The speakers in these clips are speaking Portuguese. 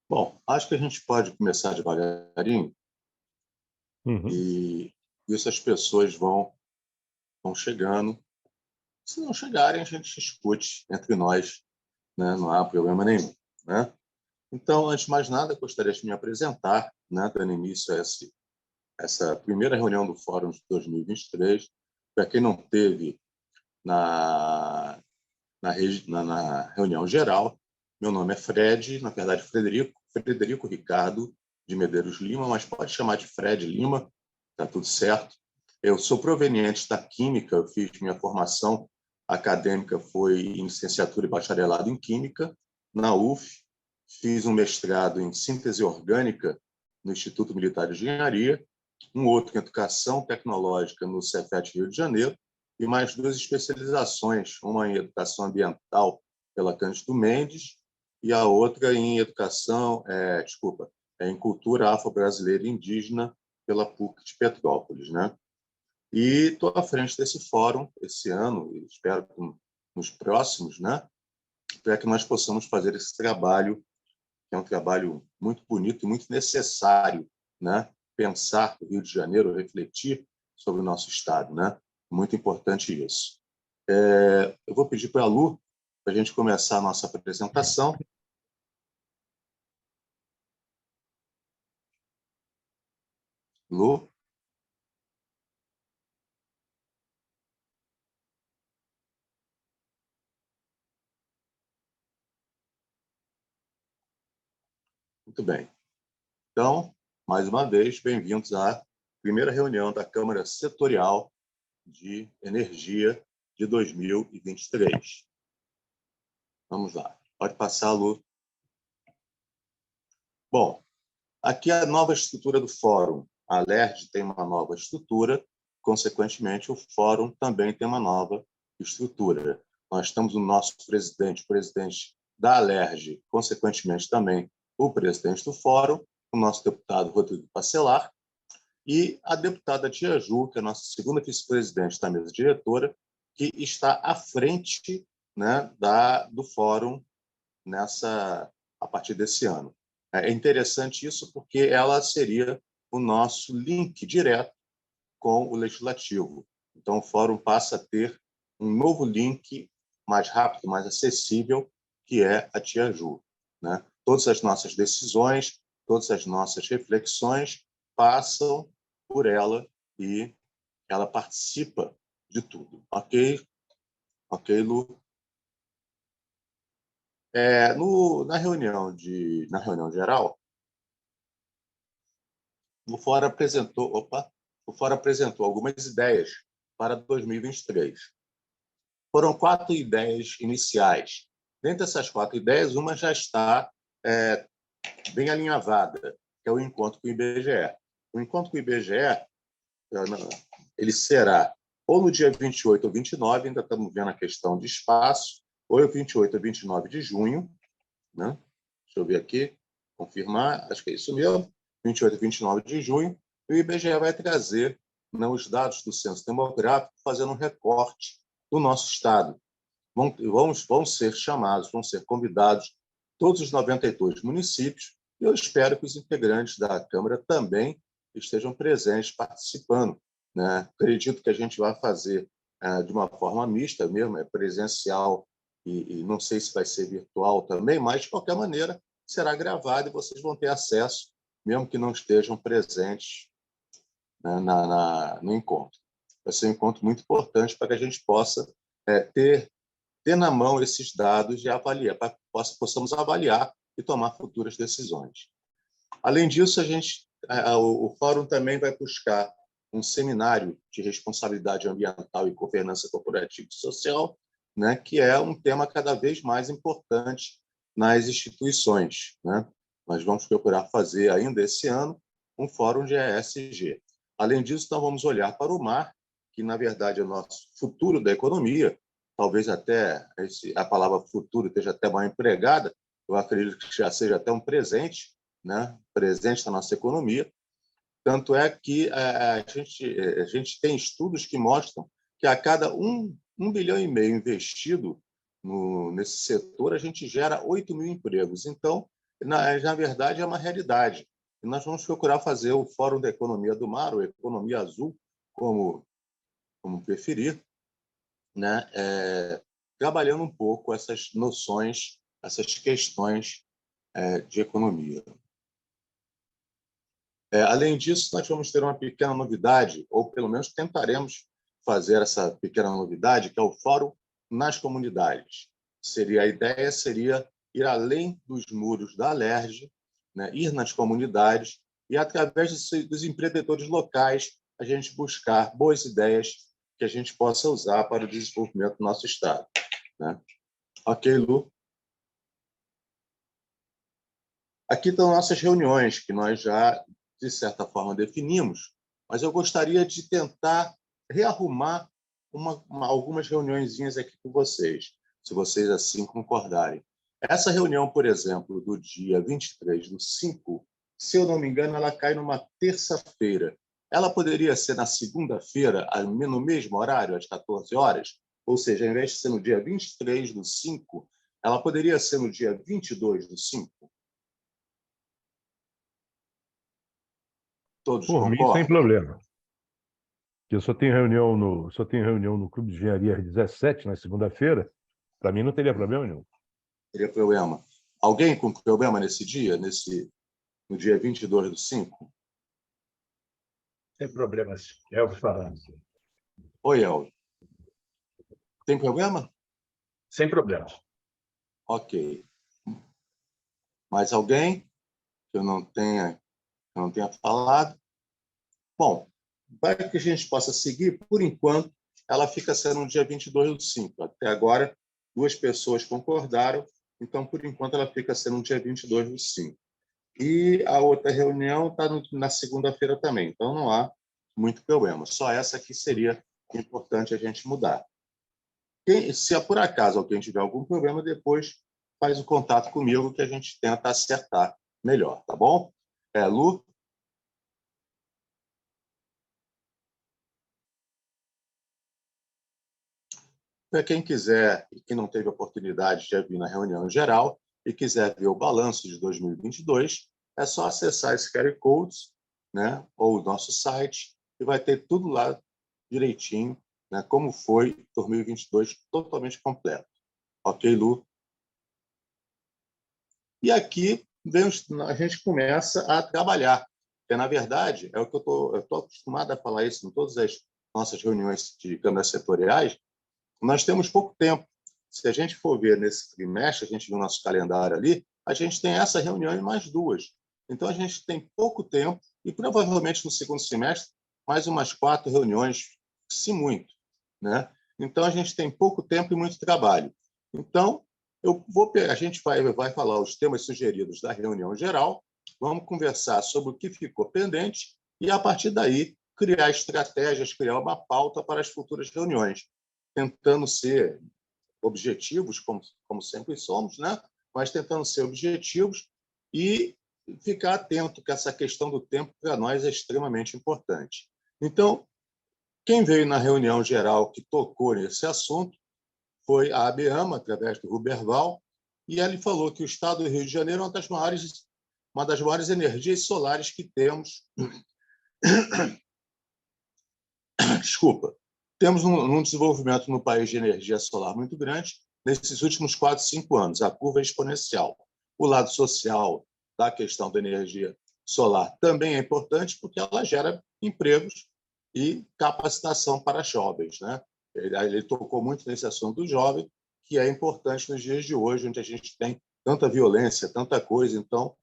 Bom, acho que a gente pode começar devagarinho Uhum. e isso as pessoas vão chegando. Se não chegarem, a gente discute entre nós, né? Não há problema nenhum, né? Então, antes de mais nada, gostaria de me apresentar, né? Dando início a essa primeira reunião do Fórum de 2023. Para quem não teve na, na reunião geral, meu nome é Fred, na verdade, Frederico Ricardo de Medeiros Lima, mas pode chamar de Fred Lima, tá tudo certo. Eu sou proveniente da Química, eu fiz minha formação acadêmica foi em licenciatura e bacharelado em Química, na UF, fiz um mestrado em Síntese Orgânica no Instituto Militar de Engenharia, um outro em Educação Tecnológica no Cefet Rio de Janeiro, e mais duas especializações, uma em Educação Ambiental pela Cândido Mendes e a outra em em Cultura Afro-Brasileira e Indígena pela PUC de Petrópolis, né? E estou à frente desse fórum esse ano, e espero que nos próximos, né? Para que nós possamos fazer esse trabalho, que é um trabalho muito bonito e muito necessário, né? Pensar o Rio de Janeiro, refletir sobre o nosso estado, né? Muito importante isso. Eu vou pedir para a Lu, para a gente começar a nossa apresentação. Lu, muito bem. Então, mais uma vez, bem-vindos à primeira reunião da Câmara Setorial de Energia de 2023. Vamos lá. Pode passar, Lu. Bom, aqui é a nova estrutura do Fórum. A LERJ tem uma nova estrutura, consequentemente, o Fórum também tem uma nova estrutura. Nós temos o nosso presidente, o presidente da LERJ, consequentemente também o presidente do Fórum, o nosso deputado Rodrigo Bacelar, e a deputada Tia Ju, que é a nossa segunda vice-presidente da mesa diretora, que está à frente, né, do Fórum a partir desse ano. É interessante isso porque ela seria o nosso link direto com o legislativo. Então, o fórum passa a ter um novo link mais rápido, mais acessível, que é a Tia Ju, né? Todas as nossas decisões, todas as nossas reflexões passam por ela e ela participa de tudo. Ok? Ok, Lu? Na reunião geral, o Fórum apresentou algumas ideias para 2023. Foram 4 ideias iniciais. Dentre essas 4 ideias, uma já está é, bem alinhavada, que é o encontro com o IBGE. O encontro com o IBGE ele será ou no dia 28 ou 29, ainda estamos vendo a questão de espaço, ou 28 ou 29 de junho, né? Deixa eu ver aqui, confirmar, acho que é isso mesmo, 28 e 29 de junho, e o IBGE vai trazer, né, os dados do censo demográfico, fazendo um recorte do nosso estado. Vão ser chamados, vão ser convidados todos os 92 municípios, e eu espero que os integrantes da Câmara também estejam presentes, participando, né? Acredito que a gente vai fazer de uma forma mista mesmo, é presencial e não sei se vai ser virtual também, mas, de qualquer maneira, será gravado e vocês vão ter acesso, mesmo que não estejam presentes, né, no encontro. Vai ser um encontro muito importante para que a gente possa ter na mão esses dados e avaliar, para que possamos avaliar e tomar futuras decisões. Além disso, o Fórum também vai buscar um seminário de responsabilidade ambiental e governança corporativa e social, né, que é um tema cada vez mais importante nas instituições, né? Nós vamos procurar fazer ainda esse ano um fórum de ESG. Além disso, então, vamos olhar para o mar, que na verdade é o nosso futuro da economia, talvez até a palavra futuro esteja até mal empregada, eu acredito que já seja até um presente, né, presente na nossa economia. Tanto é que a gente tem estudos que mostram que a cada 1,5 bilhão investido nesse setor, a gente gera 8 mil empregos. Então, na verdade, é uma realidade. E nós vamos procurar fazer o Fórum da Economia do Mar, ou Economia Azul, como preferir, né? Trabalhando um pouco essas noções, essas questões de economia. Além disso, nós vamos ter uma pequena novidade, ou pelo menos tentaremos fazer essa pequena novidade, que é o Fórum nas Comunidades. A ideia seria ir além dos muros da Alerj, né, ir nas comunidades e, através dos empreendedores locais, a gente buscar boas ideias que a gente possa usar para o desenvolvimento do nosso Estado. Né? Ok, Lu? Aqui estão nossas reuniões, que nós já, de certa forma, definimos, mas eu gostaria de tentar rearrumar algumas reuniõezinhas aqui com vocês, se vocês assim concordarem. Essa reunião, por exemplo, do dia 23/5, se eu não me engano, ela cai numa terça-feira. Ela poderia ser na segunda-feira, no mesmo horário, às 14 horas? Ou seja, ao invés de ser no dia 23/5, ela poderia ser no dia 22/5? Todos Por mim, sem concordam? problema. Eu só tenho reunião no Clube de Engenharia às 17, na segunda-feira. Para mim, não teria problema nenhum. Teria problema. Alguém com problema nesse dia, no dia 22/5? Sem problemas. Elvis falando. Oi, El. Tem problema? Sem problemas. Ok. Mais alguém que eu não tenha falado? Bom, para que a gente possa seguir, por enquanto, ela fica sendo no dia 22/5. Até agora, 2 pessoas concordaram, então, por enquanto, ela fica sendo no dia 22/5. E a outra reunião está na segunda-feira também, então não há muito problema. Só essa aqui seria importante a gente mudar. Se por acaso alguém tiver algum problema, depois faz o contato comigo que a gente tenta acertar melhor, tá bom? Lu? Para quem quiser e que não teve oportunidade de vir na reunião geral e quiser ver o balanço de 2022, é só acessar esse QR Code, né, ou o nosso site, e vai ter tudo lá direitinho, né, como foi 2022, totalmente completo. Ok, Lu? E aqui a gente começa a trabalhar, porque, na verdade, é o que eu estou acostumado a falar isso em todas as nossas reuniões de câmaras setoriais. Nós temos pouco tempo. Se a gente for ver nesse trimestre, a gente viu o nosso calendário ali, a gente tem essa reunião e mais 2. Então, a gente tem pouco tempo e, provavelmente, no segundo semestre, mais umas 4 reuniões, se muito. Né? Então, a gente tem pouco tempo e muito trabalho. Então, a gente vai falar os temas sugeridos da reunião geral, vamos conversar sobre o que ficou pendente e, a partir daí, criar estratégias, criar uma pauta para as futuras reuniões, tentando ser objetivos, como sempre somos, né? Mas tentando ser objetivos e ficar atento que essa questão do tempo, para nós, é extremamente importante. Então, quem veio na reunião geral que tocou nesse assunto foi a ABEAMA, através do Ruberval, e ele falou que o Estado do Rio de Janeiro é uma das maiores energias solares que temos. Desculpa. Temos um desenvolvimento no país de energia solar muito grande nesses últimos 4, 5 anos. A curva é exponencial. O lado social da questão da energia solar também é importante porque ela gera empregos e capacitação para jovens. Né? Ele tocou muito nesse assunto do jovem, que é importante nos dias de hoje, onde a gente tem tanta violência, tanta coisa. Então,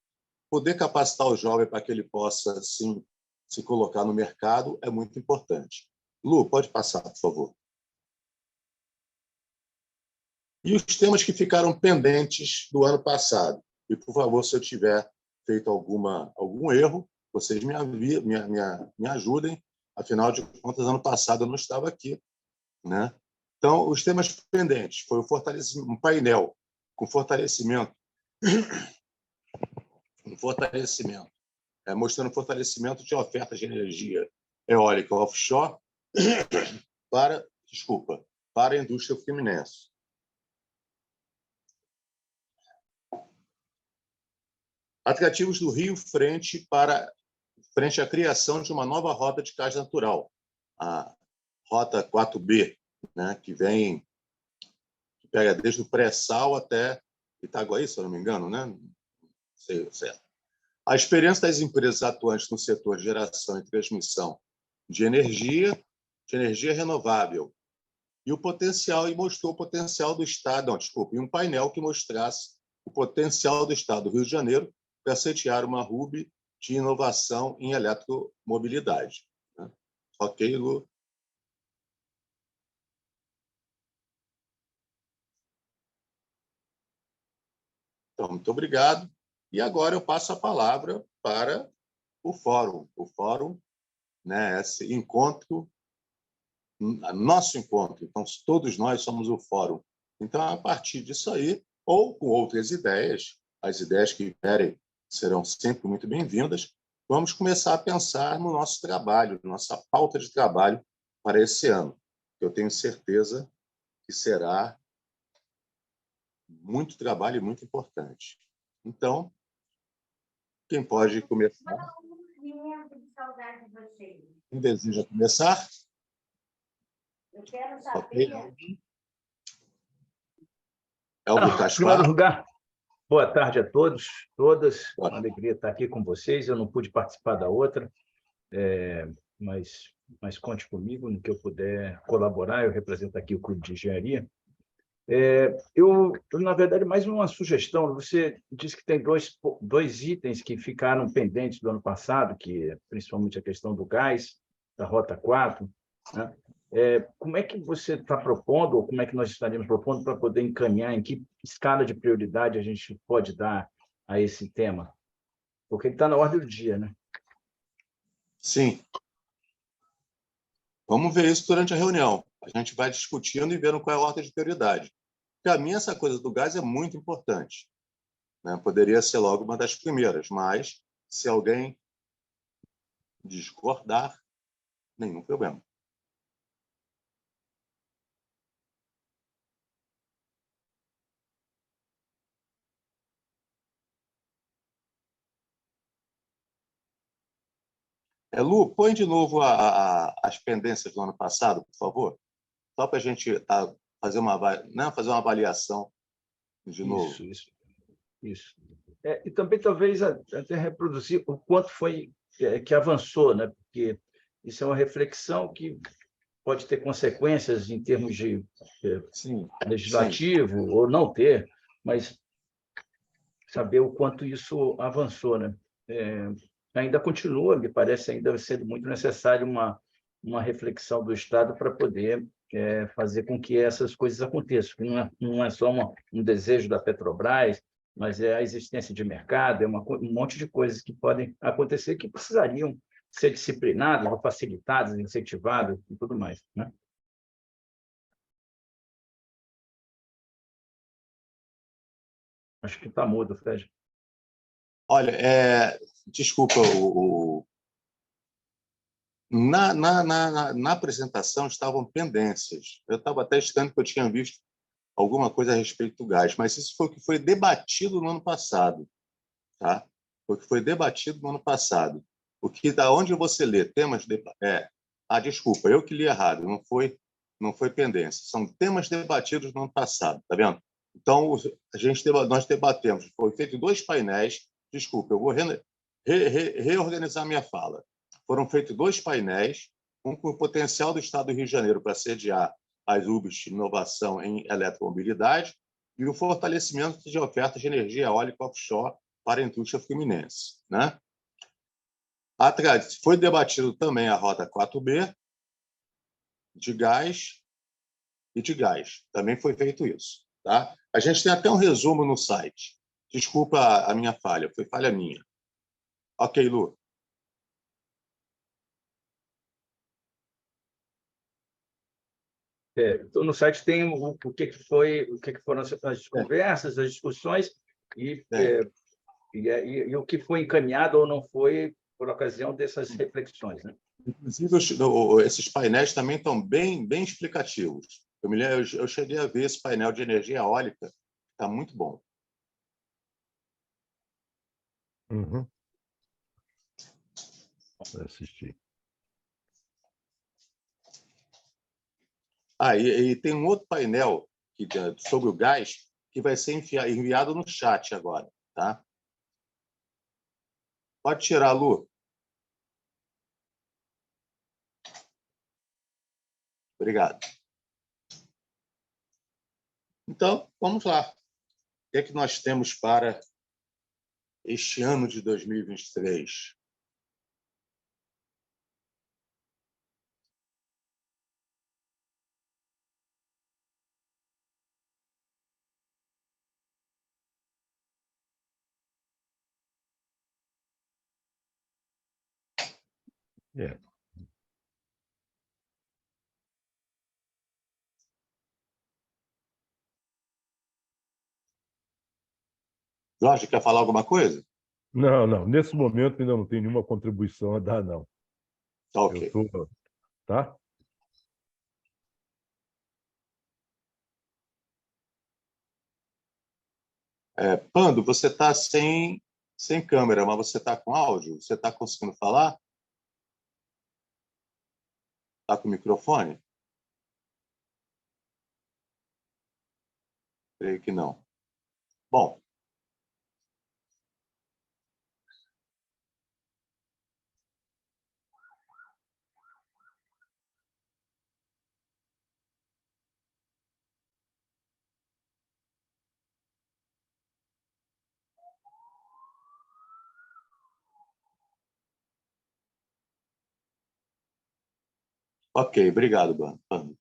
poder capacitar o jovem para que ele possa, sim, se colocar no mercado é muito importante. Lu, pode passar, por favor. E os temas que ficaram pendentes do ano passado. E, por favor, se eu tiver feito algum erro, vocês me ajudem. Afinal de contas, ano passado eu não estava aqui. Né? Então, os temas pendentes foi um painel com fortalecimento, mostrando fortalecimento de ofertas de energia eólica offshore para a indústria fluminense. Atrativos do Rio frente à criação de uma nova rota de gás natural, a Rota 4B, né, que pega desde o pré-sal até Itaguaí, se eu não me engano, né? Não sei certo. A experiência das empresas atuantes no setor de geração e transmissão de energia renovável, e mostrou o potencial do Estado, e um painel que mostrasse o potencial do Estado do Rio de Janeiro para sediar uma hub de inovação em eletromobilidade. Né? Ok, Lu? Então, muito obrigado. E agora eu passo a palavra para o fórum. O fórum, né, esse encontro, nosso encontro. Então, todos nós somos o fórum. Então, a partir disso aí, ou com outras ideias, as ideias que vierem serão sempre muito bem-vindas, vamos começar a pensar no nosso trabalho, nossa pauta de trabalho para esse ano. Eu tenho certeza que será muito trabalho e muito importante. Então, quem pode começar? Quem deseja começar? Eu quero saber. Elvio Em Caspar. primeiro lugar, boa tarde a todos, todas. Boa Uma alegria estar aqui com vocês. Eu não pude participar da outra, mas conte comigo no que eu puder colaborar. Eu represento aqui o Clube de Engenharia. Na verdade, mais uma sugestão. Você disse que tem dois itens que ficaram pendentes do ano passado, que é principalmente a questão do gás, da Rota 4, né? Como é que você está propondo, ou como é que nós estaríamos propondo para poder encaminhar, em que escala de prioridade a gente pode dar a esse tema? Porque ele está na ordem do dia, né? Sim. Vamos ver isso durante a reunião. A gente vai discutindo e vendo qual é a ordem de prioridade. Para mim, essa coisa do gás é muito importante, né? Poderia ser logo uma das primeiras, mas se alguém discordar, nenhum problema. Lu, põe de novo as pendências do ano passado, por favor, só para a gente fazer uma avaliação de novo. Isso. E também, talvez, até reproduzir o quanto foi que avançou, né? Porque isso é uma reflexão que pode ter consequências em termos de Sim, legislativo, sim, ou não ter, mas saber o quanto isso avançou, né? Ainda continua, me parece ainda sendo muito necessário uma reflexão do Estado para poder fazer com que essas coisas aconteçam, que não é só um desejo da Petrobras, mas é a existência de mercado, um monte de coisas que podem acontecer que precisariam ser disciplinadas, ou facilitadas, incentivadas e tudo mais, né? Acho que está mudo, Fred. Olha, desculpa, na apresentação estavam pendências. Eu estava até estranho que eu tinha visto alguma coisa a respeito do gás, mas isso foi o que foi debatido no ano passado, tá? Foi o que foi debatido no ano passado. Da onde você lê temas desculpa, eu que li errado, não foi pendência, são temas debatidos no ano passado, tá vendo? Então nós debatemos, foi feito 2 painéis, desculpa, eu vou reorganizar minha fala. Foram feitos 2 painéis, um com o potencial do Estado do Rio de Janeiro para sediar as UBS de inovação em eletromobilidade e o fortalecimento de ofertas de energia eólica offshore para a indústria fluminense, né? Foi debatido também a Rota 4B de gás e de gás. Também foi feito isso, tá? A gente tem até um resumo no site. Desculpa a minha falha, foi falha minha. Ok, Lu. Então, no site tem o que foram as conversas, as discussões e o que foi encaminhado ou não foi por ocasião dessas reflexões, né? Inclusive, esses painéis também estão bem explicativos. Eu cheguei a ver esse painel de energia eólica, está muito bom. Uhum. Vou assistir. E tem um outro painel sobre o gás que vai ser enviado no chat agora, tá? Pode tirar, Lu. Obrigado. Então, vamos lá. O que é que nós temos para este ano de 2023? É. Jorge, quer falar alguma coisa? Não, não. Nesse momento ainda não tem nenhuma contribuição a dar, não. Tá ok. Tá? Pando, você está sem câmera, mas você está com áudio? Você está conseguindo falar? Está com o microfone? Creio que não. Bom, ok, obrigado, Pando.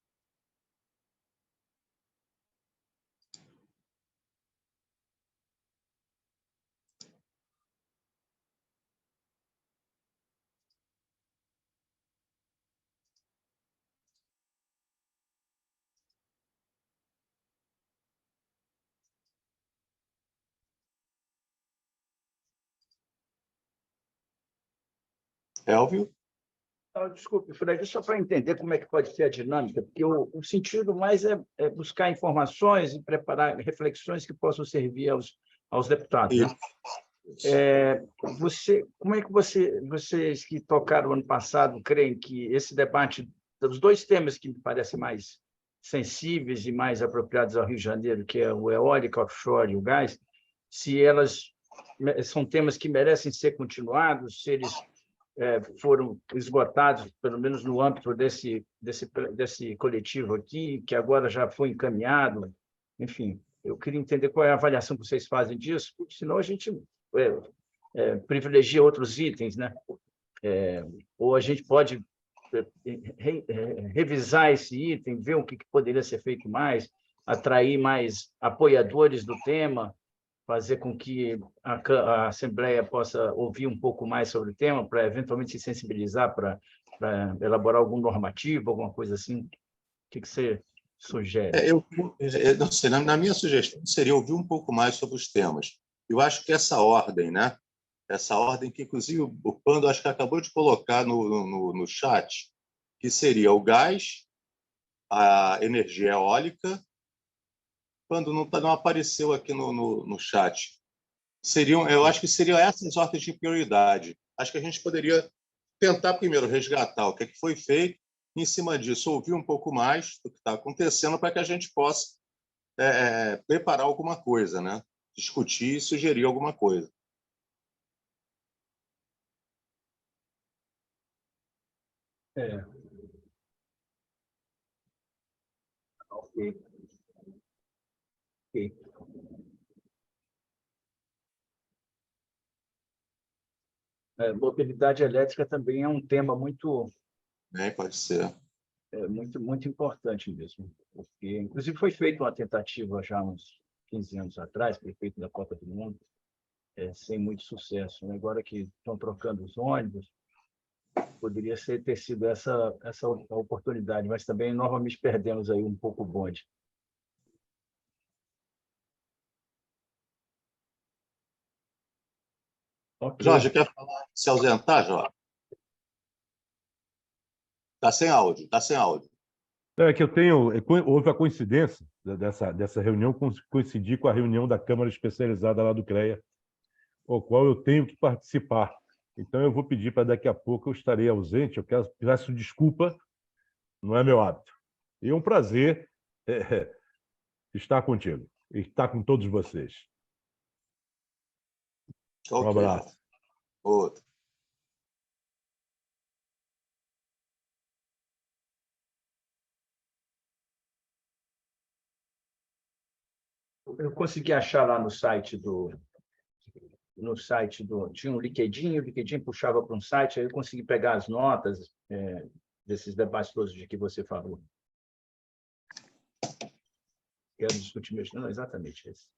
Elvio? Desculpe, Fred, só para entender como é que pode ser a dinâmica, porque o sentido mais é buscar informações e preparar reflexões que possam servir aos deputados, né? Como é que vocês que tocaram ano passado creem que esse debate dos dois temas que me parecem mais sensíveis e mais apropriados ao Rio de Janeiro, que é o eólico, offshore e o gás, se elas são temas que merecem ser continuados, se eles foram esgotados, pelo menos no âmbito desse coletivo aqui, que agora já foi encaminhado. Enfim, eu queria entender qual é a avaliação que vocês fazem disso, porque senão a gente privilegia outros itens, né? Ou a gente pode revisar esse item, ver o que poderia ser feito mais, atrair mais apoiadores do tema, fazer com que a Assembleia possa ouvir um pouco mais sobre o tema, para eventualmente se sensibilizar para elaborar algum normativo, alguma coisa assim. O que você sugere? Eu não sei, na minha sugestão seria ouvir um pouco mais sobre os temas. Eu acho que essa ordem, né? Essa ordem que, inclusive, o Pando acho que acabou de colocar no chat, que seria o gás, a energia eólica. Quando não apareceu aqui no chat. Eu acho que seriam essas ordens de prioridade. Acho que a gente poderia tentar primeiro resgatar o que foi feito, e, em cima disso, ouvir um pouco mais do que está acontecendo para que a gente possa preparar alguma coisa, né? Discutir e sugerir alguma coisa. Ok. Ok. Mobilidade elétrica também é um tema muito Pode ser. muito importante mesmo, porque, inclusive, foi feita uma tentativa já uns 15 anos atrás, prefeito da Copa do Mundo, sem muito sucesso. Agora que estão trocando os ônibus, poderia ter sido essa a oportunidade, mas também novamente perdemos aí um pouco o bonde. Ok. Jorge, quer falar, se ausentar, Jorge? Está sem áudio, está sem áudio. É que houve a coincidência dessa reunião coincidir com a reunião da Câmara Especializada lá do CREA, ao qual eu tenho que participar. Então, eu vou pedir para daqui a pouco eu estarei ausente, eu peço desculpa, não é meu hábito. E é um prazer estar contigo e estar com todos vocês. Um abraço. Outro. Eu consegui achar lá no site tinha um LinkedIn, o LinkedIn puxava para um site, aí eu consegui pegar as notas desses debates todos de que você falou. Quero discutir mesmo, não, exatamente esse.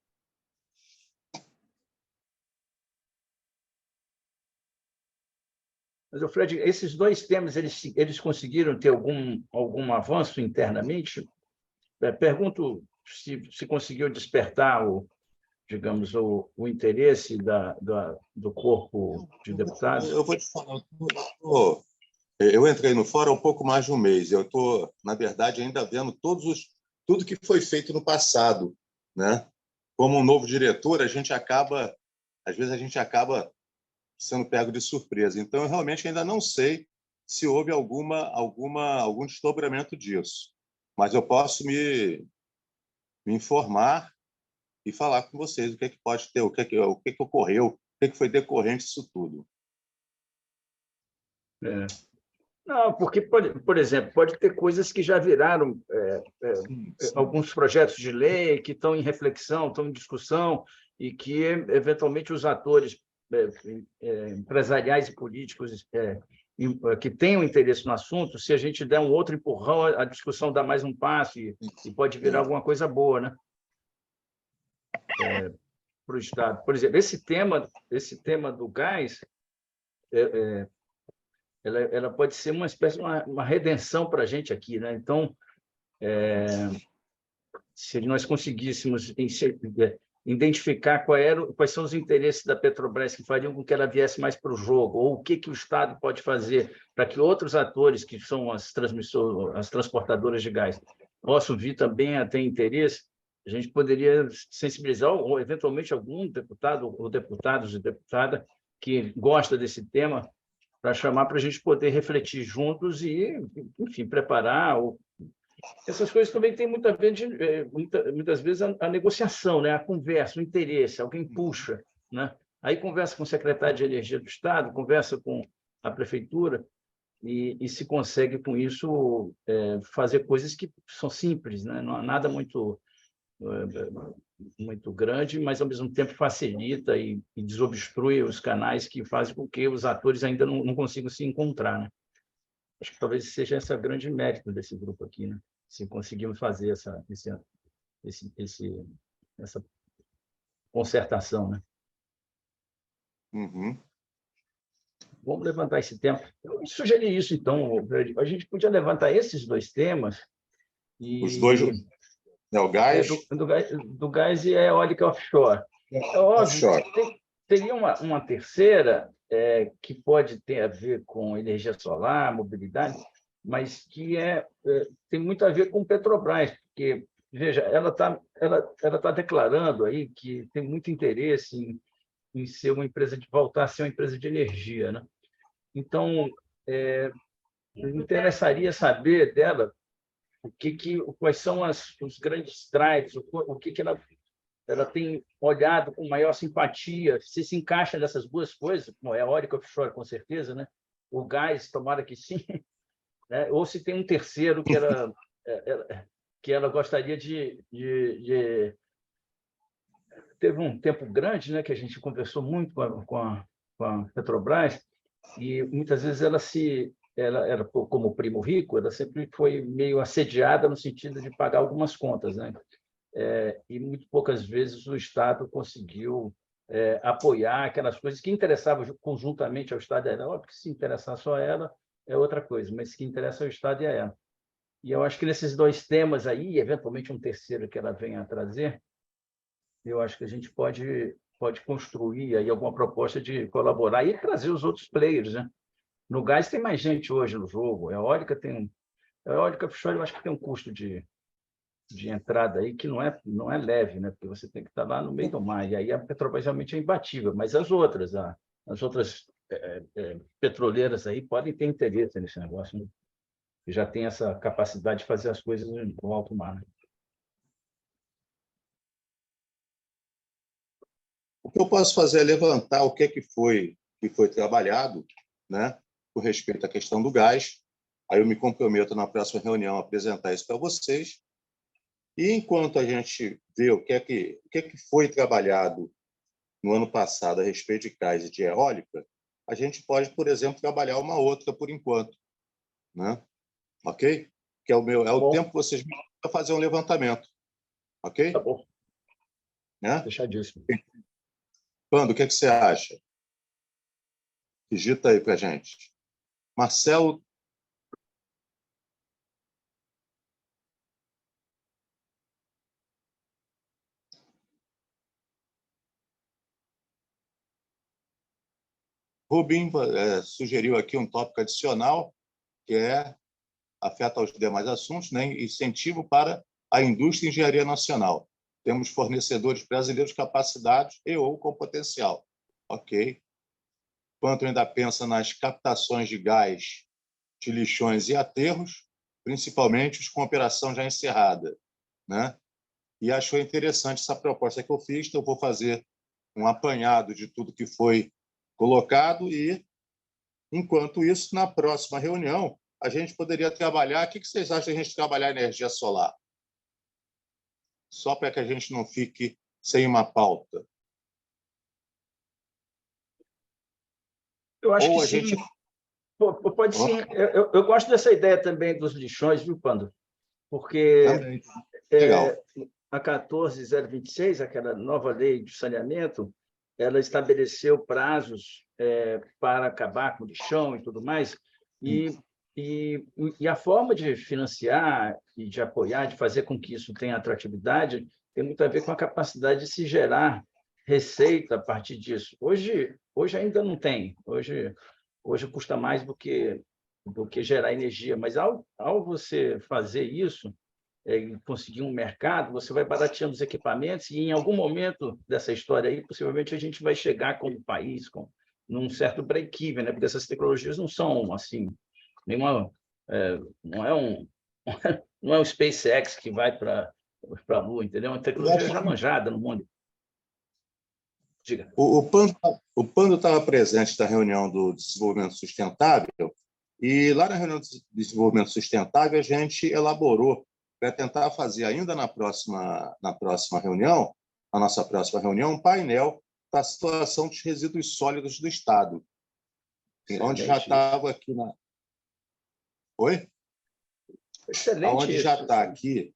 Mas, Fred, esses dois temas, eles conseguiram ter algum avanço internamente? Pergunto se conseguiu despertar digamos, o interesse do corpo de deputados. Eu vou te falar, eu entrei no fórum há um pouco mais de um mês. Eu estou, na verdade, ainda vendo tudo que foi feito no passado, né? Como um novo diretor, às vezes a gente acaba sendo pego de surpresa. Então, eu realmente ainda não sei se houve algum desdobramento disso, mas eu posso me informar e falar com vocês o que é que pode ter, o que é que ocorreu, o que é que foi decorrente disso tudo. Não, porque, por exemplo, pode ter coisas que já viraram alguns projetos de lei que estão em reflexão, estão em discussão, e que, eventualmente, os atores empresariais e políticos que tenham interesse no assunto, se a gente der um outro empurrão, a discussão dá mais um passo e pode virar alguma coisa boa, né? Para o Estado. Por exemplo, esse tema do gás, ela pode ser uma espécie de uma redenção para a gente aqui, né? Então, se nós conseguíssemos identificar quais são os interesses da Petrobras que fariam com que ela viesse mais para o jogo, ou o que o Estado pode fazer para que outros atores, que são as transportadoras de gás, possam vir também a ter interesse, a gente poderia sensibilizar, ou eventualmente algum deputado ou deputados e deputada que gosta desse tema, para chamar para a gente poder refletir juntos e, enfim, preparar. Essas coisas também têm muito a ver, muitas vezes, a negociação, né? A conversa, o interesse, alguém puxa, né? Aí conversa com o secretário de Energia do Estado, conversa com a prefeitura e se consegue, com isso, fazer coisas que são simples, né? Não há nada muito grande, mas, ao mesmo tempo, facilita e desobstrui os canais que fazem com que os atores ainda não consigam se encontrar, né? Acho que talvez seja esse o grande mérito desse grupo aqui, né? Se conseguimos fazer essa concertação, né? Uhum. Vamos levantar esse tema. Eu sugeri isso, então, a gente podia levantar esses dois temas. Os dois, o gás? Do gás e a eólica offshore. É óbvio, teria uma terceira que pode ter a ver com energia solar, mobilidade, mas que tem muito a ver com Petrobras, porque, veja, ela tá declarando aí que tem muito interesse em ser uma empresa voltar a ser uma empresa de energia, né? Então, me interessaria saber dela quais são os grandes drives, o que ela tem olhado com maior simpatia, se encaixa nessas duas coisas, como é eólica offshore, com certeza, né? O gás, tomara que sim, né? Ou se tem um terceiro que ela gostaria de... Teve um tempo grande, né, que a gente conversou muito com a Petrobras, e muitas vezes ela, como primo rico, ela sempre foi meio assediada no sentido de pagar algumas contas, né? E muito poucas vezes o Estado conseguiu apoiar aquelas coisas que interessavam conjuntamente ao Estado e a ela. Óbvio que se interessar só a ela é outra coisa, mas que interessa ao Estado e a ela. E eu acho que nesses dois temas aí, eventualmente um terceiro que ela venha a trazer, eu acho que a gente pode construir aí alguma proposta de colaborar e trazer os outros players, né? No gás tem mais gente hoje no jogo. A eólica offshore, eu acho que tem um custo de de entrada aí que não é leve, né? Porque você tem que estar lá no meio do mar. E aí a Petrobras realmente é imbatível. Mas as outras petroleiras aí podem ter interesse nesse negócio, né? Que já tem essa capacidade de fazer as coisas no alto mar. O que eu posso fazer é levantar o que foi trabalhado, né, com respeito à questão do gás. Aí eu me comprometo na próxima reunião a apresentar isso para vocês. E enquanto a gente vê o que é que foi trabalhado no ano passado a respeito de gás e de eólica, a gente pode, por exemplo, trabalhar uma outra por enquanto, né? Ok? Que é o tempo que vocês me dão para fazer um levantamento, ok? Tá bom. Né? Fechadíssimo. Pando, o que você acha? Digita aí para a gente. Marcelo. Rubim sugeriu aqui um tópico adicional, que afeta aos demais assuntos, né? Incentivo para a indústria e engenharia nacional. Temos fornecedores brasileiros capacitados e ou com potencial. Ok. Quanto ainda pensa nas captações de gás de lixões e aterros, principalmente os com operação já encerrada, né? E achou interessante essa proposta que eu fiz, então eu vou fazer um apanhado de tudo que foi colocado e, enquanto isso, na próxima reunião, a gente poderia trabalhar... O que vocês acham de a gente trabalhar energia solar? Só para que a gente não fique sem uma pauta. Eu acho Ou que a sim. gente... Pode sim. Eu gosto dessa ideia também dos lixões, viu, Pando? Porque Também. Legal. a 14026, aquela nova lei de saneamento, ela estabeleceu prazos para acabar com o lixão e tudo mais, e a forma de financiar e de apoiar, de fazer com que isso tenha atratividade, tem muito a ver com a capacidade de se gerar receita a partir disso. Hoje ainda não tem. Hoje custa mais do que gerar energia, mas ao você fazer isso, conseguir um mercado, você vai barateando os equipamentos e, em algum momento dessa história aí, possivelmente a gente vai chegar como país num certo break-even, né? Porque essas tecnologias não são assim, nenhuma, não é não é um SpaceX que vai para a Lua, entendeu? É uma tecnologia já manjada no mundo. Diga. O Pando estava presente na reunião do desenvolvimento sustentável e lá na reunião do desenvolvimento sustentável a gente elaborou para tentar fazer ainda na próxima reunião, a nossa próxima reunião, um painel da situação dos resíduos sólidos do Estado. Onde já estava aqui na... Oi? Excelente. Onde já está aqui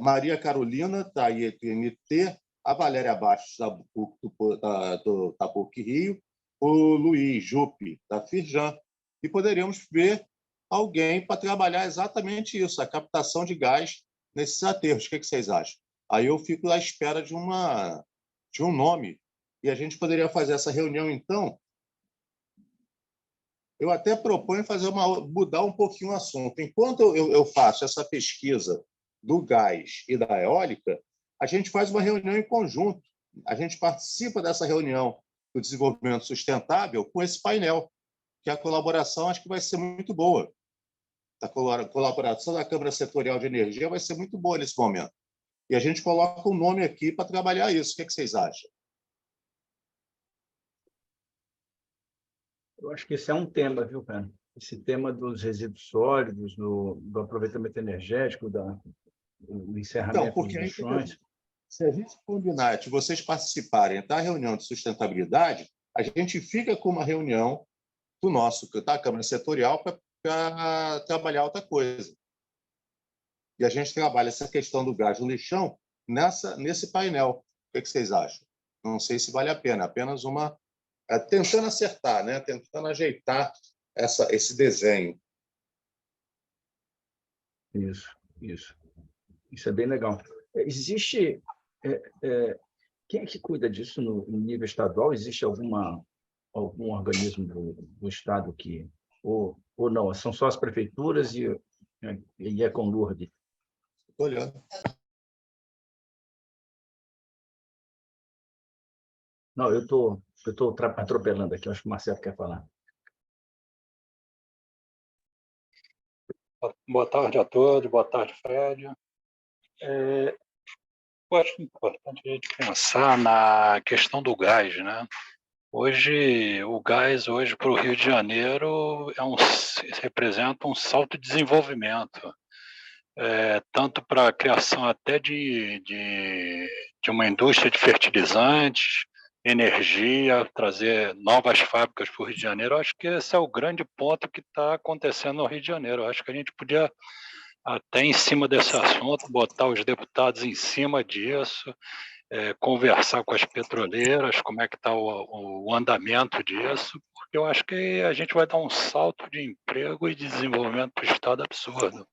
Maria Carolina, da IETNT, a Valéria Bastos, da PUC Rio, o Luiz Juppe, da Firjan, e poderíamos ver alguém para trabalhar exatamente isso, a captação de gás nesses aterros. O que vocês acham? Aí eu fico à espera de um nome, e a gente poderia fazer essa reunião, então. Eu até proponho mudar um pouquinho o assunto. Enquanto eu faço essa pesquisa do gás e da eólica, a gente faz uma reunião em conjunto. A gente participa dessa reunião do desenvolvimento sustentável com esse painel, que a colaboração acho que vai ser muito boa. A colaboração da Câmara Setorial de Energia vai ser muito boa nesse momento. E a gente coloca um nome aqui para trabalhar isso. O que vocês acham? Eu acho que esse é um tema, viu, cara? Esse tema dos resíduos sólidos, do aproveitamento energético, do encerramento dos lixões. Se a gente combinar de vocês participarem da reunião de sustentabilidade, a gente fica com uma reunião da Câmara Setorial para trabalhar outra coisa. E a gente trabalha essa questão do gás no lixão nesse painel. O que vocês acham? Não sei se vale a pena, apenas tentando acertar, né? Tentando ajeitar esse desenho. Isso é bem legal. Existe... quem é que cuida disso no nível estadual? Existe algum organismo do Estado que... Ou não? São só as prefeituras e é com Lourdes? Estou olhando. Não, eu tô atropelando aqui. Acho que o Marcelo quer falar. Boa tarde a todos, boa tarde, Fred. Eu acho importante a gente pensar na questão do gás, né? Hoje, o gás hoje para o Rio de Janeiro representa um salto de desenvolvimento, tanto para a criação até de uma indústria de fertilizantes, energia, trazer novas fábricas para o Rio de Janeiro. Eu acho que esse é o grande ponto que está acontecendo no Rio de Janeiro. Eu acho que a gente podia, até em cima desse assunto, botar os deputados em cima disso, conversar com as petroleiras, como é que está o andamento disso, porque eu acho que a gente vai dar um salto de emprego e de desenvolvimento para o Estado absurdo.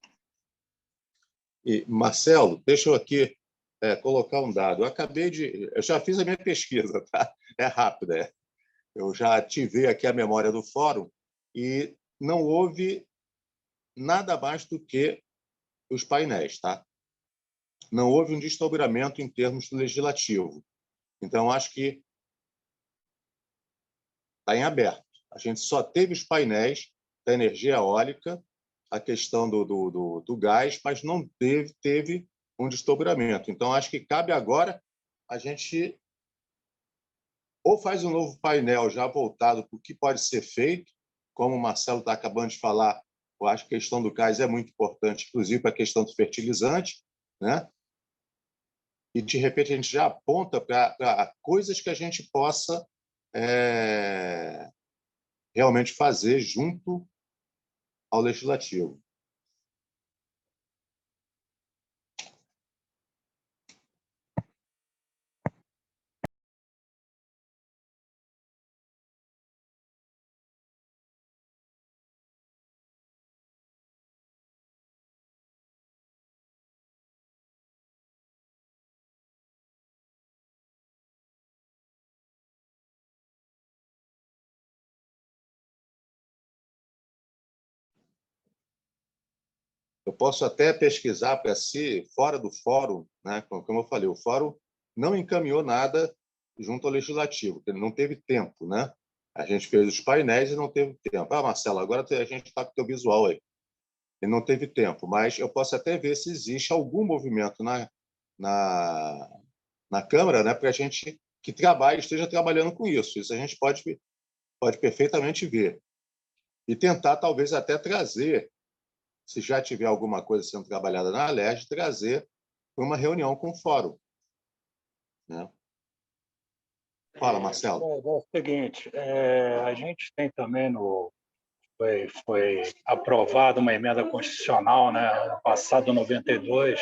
E, Marcelo, deixa eu aqui colocar um dado. Eu já fiz a minha pesquisa, tá? É rápida. Eu já ativei aqui a memória do fórum e não houve nada mais do que os painéis, tá? Não houve um desdobramento em termos legislativo. Então, acho que está em aberto. A gente só teve os painéis da energia eólica, a questão do gás, mas não teve um desdobramento. Então, acho que cabe agora a gente ou faz um novo painel já voltado para o que pode ser feito, como o Marcelo está acabando de falar, eu acho que a questão do gás é muito importante, inclusive para a questão do fertilizante, né? E, de repente, a gente já aponta para coisas que a gente possa realmente fazer junto ao legislativo. Eu posso até pesquisar para si, fora do fórum, né? Como eu falei, o fórum não encaminhou nada junto ao legislativo, porque não teve tempo, né? A gente fez os painéis e não teve tempo. Ah, Marcelo, agora a gente está com o teu visual aí. E não teve tempo, mas eu posso até ver se existe algum movimento na Câmara, né, para a gente que esteja trabalhando com isso. Isso a gente pode perfeitamente ver. E tentar, talvez, até trazer, se já tiver alguma coisa sendo trabalhada na Alerj, trazer para uma reunião com o fórum. Né? Fala, Marcelo. É o seguinte, a gente tem também foi aprovada uma emenda constitucional, né, passado 92,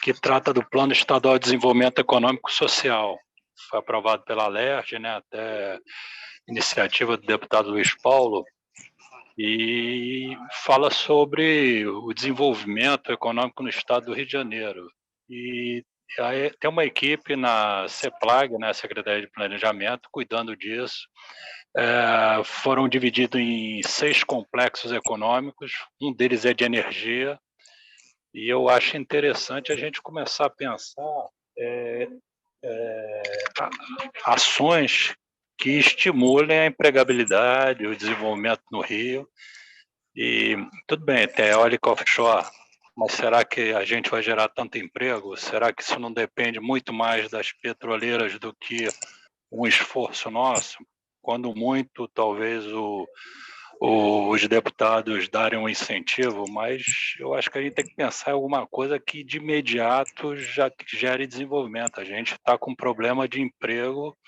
que trata do Plano Estadual de Desenvolvimento Econômico e Social. Foi aprovado pela Alerj, né, até iniciativa do deputado Luiz Paulo, e fala sobre o desenvolvimento econômico no estado do Rio de Janeiro. E aí tem uma equipe na CEPLAG, né, Secretaria de Planejamento, cuidando disso. Foram divididos em 6 complexos econômicos, um deles é de energia, e eu acho interessante a gente começar a pensar ações que estimulem a empregabilidade, o desenvolvimento no Rio. E tudo bem, tem eólica offshore, mas será que a gente vai gerar tanto emprego? Será que isso não depende muito mais das petroleiras do que um esforço nosso? Quando muito, talvez os deputados darem um incentivo, mas eu acho que a gente tem que pensar em alguma coisa que de imediato já gere desenvolvimento. A gente está com um problema de emprego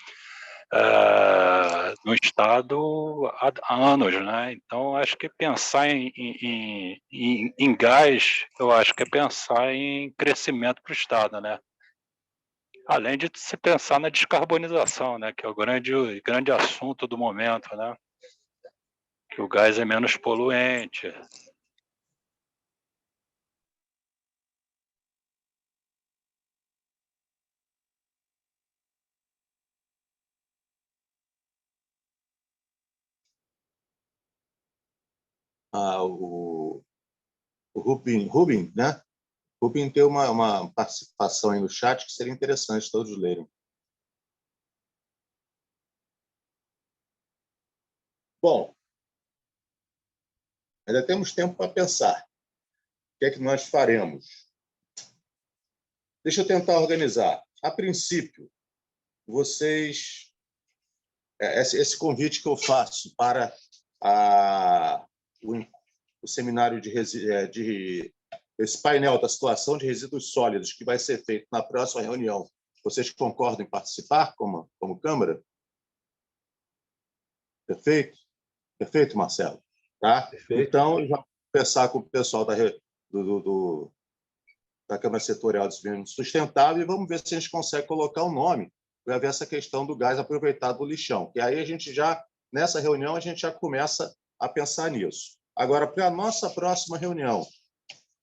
no Estado há anos, né? Então, acho que pensar em gás, eu acho que é pensar em crescimento para o Estado, né? Além de se pensar na descarbonização, né? Que é o grande assunto do momento, né? Que o gás é menos poluente. O Rubin, né? Rubem ter uma participação aí no chat que seria interessante todos lerem. Bom, ainda temos tempo para pensar. O que é que nós faremos? Deixa eu tentar organizar. A princípio, vocês... Esse convite que eu faço para o seminário esse painel da situação de resíduos sólidos que vai ser feito na próxima reunião, vocês concordam em participar como Câmara? Perfeito? Perfeito, Marcelo? Tá? Perfeito. Então, eu já vou conversar com o pessoal da Câmara Setorial de Desenvolvimento Sustentável e vamos ver se a gente consegue colocar um nome para ver essa questão do gás aproveitado do lixão. E aí, nessa reunião, a gente já começa a pensar nisso. Agora, para a nossa próxima reunião,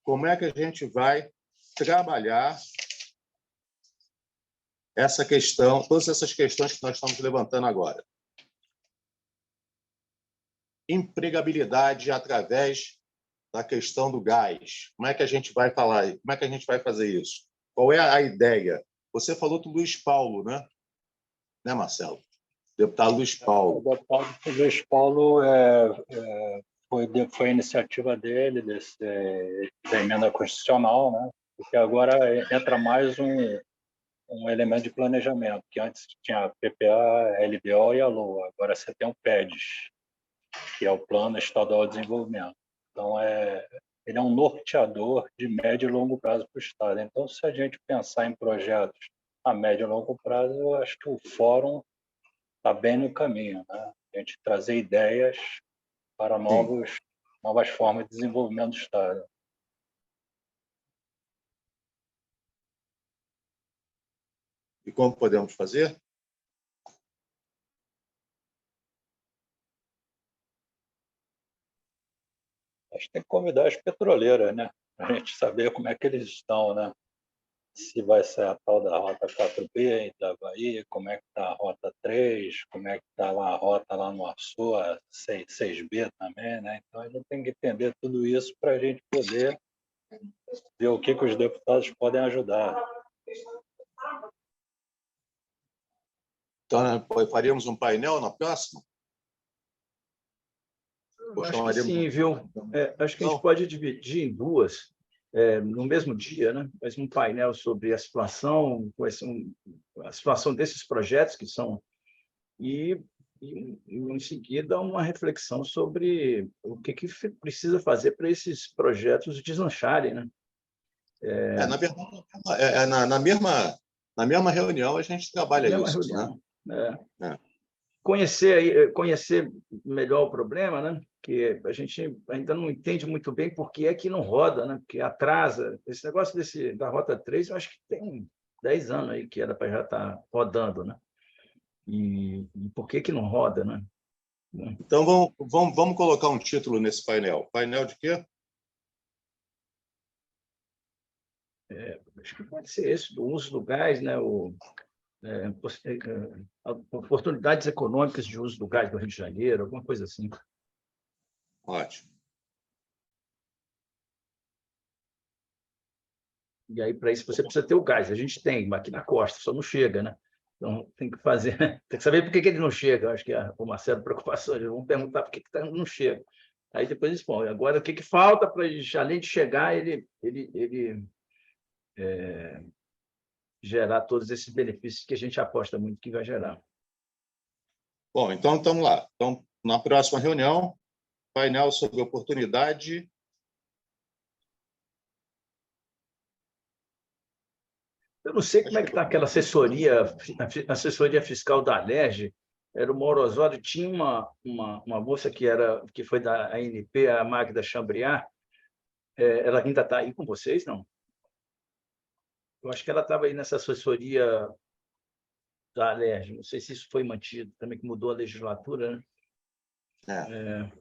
como é que a gente vai trabalhar essa questão, todas essas questões que nós estamos levantando agora? Empregabilidade através da questão do gás. Como é que a gente vai falar? Como é que a gente vai fazer isso? Qual é a ideia? Você falou do Luiz Paulo, né? Né, Marcelo? Deputado Luiz Paulo. O deputado Luiz Paulo foi a iniciativa dele, da emenda constitucional, né? Porque agora entra mais um elemento de planejamento, que antes tinha a PPA, a LDO e a LOA. Agora você tem o PEDES, que é o Plano Estadual de Desenvolvimento. Então, ele é um norteador de médio e longo prazo para o Estado. Então, se a gente pensar em projetos a médio e longo prazo, eu acho que o fórum está bem no caminho, né? A gente trazer ideias para novas formas de desenvolvimento do Estado. E como podemos fazer? A gente tem que convidar as petroleiras, né? Para a gente saber como é que eles estão, né? Se vai ser a tal da Rota 4B em Itaguaí, como é que está a Rota 3, como é que está a rota lá no Açu, a 6B também, né? Então, a gente tem que entender tudo isso para a gente poder ver o que os deputados podem ajudar. Então, faríamos um painel na próxima? Acho que sim, viu? Acho que a gente pode dividir em duas, no mesmo dia, né? Mas um painel sobre a situação desses projetos que são e em seguida uma reflexão sobre o que precisa fazer para esses projetos deslancharem, né? Na verdade, na mesma reunião a gente trabalha isso, reunião, né? Conhecer melhor o problema, né? Que a gente ainda não entende muito bem por que é que não roda, né? Porque atrasa. Esse negócio da Rota 3, eu acho que tem 10 anos aí que era para já estar rodando, né? E por que não roda, né? Então, vamos colocar um título nesse painel. Painel de quê? Acho que pode ser esse, do uso do gás, né? Oportunidades econômicas de uso do gás do Rio de Janeiro, alguma coisa assim. Ótimo. E aí, para isso, você precisa ter o gás. A gente tem, aqui na costa, só não chega, né? Então, tem que fazer... Tem que saber por que ele não chega. Eu acho que o Marcelo, preocupação, eles vão perguntar por que não chega. Aí depois eles falam, agora o que falta para ele, além de chegar, ele gerar todos esses benefícios que a gente aposta muito que vai gerar. Bom, então estamos lá. Então, na próxima reunião, painel sobre oportunidade. Eu não sei como é que está aquela assessoria fiscal da Alerj. Era o Mauro Osório, tinha uma moça que foi da ANP, a Magda Chambriard. Ela ainda está aí com vocês, não? Eu acho que ela estava aí nessa assessoria da Alerj. Não sei se isso foi mantido, também que mudou a legislatura, né?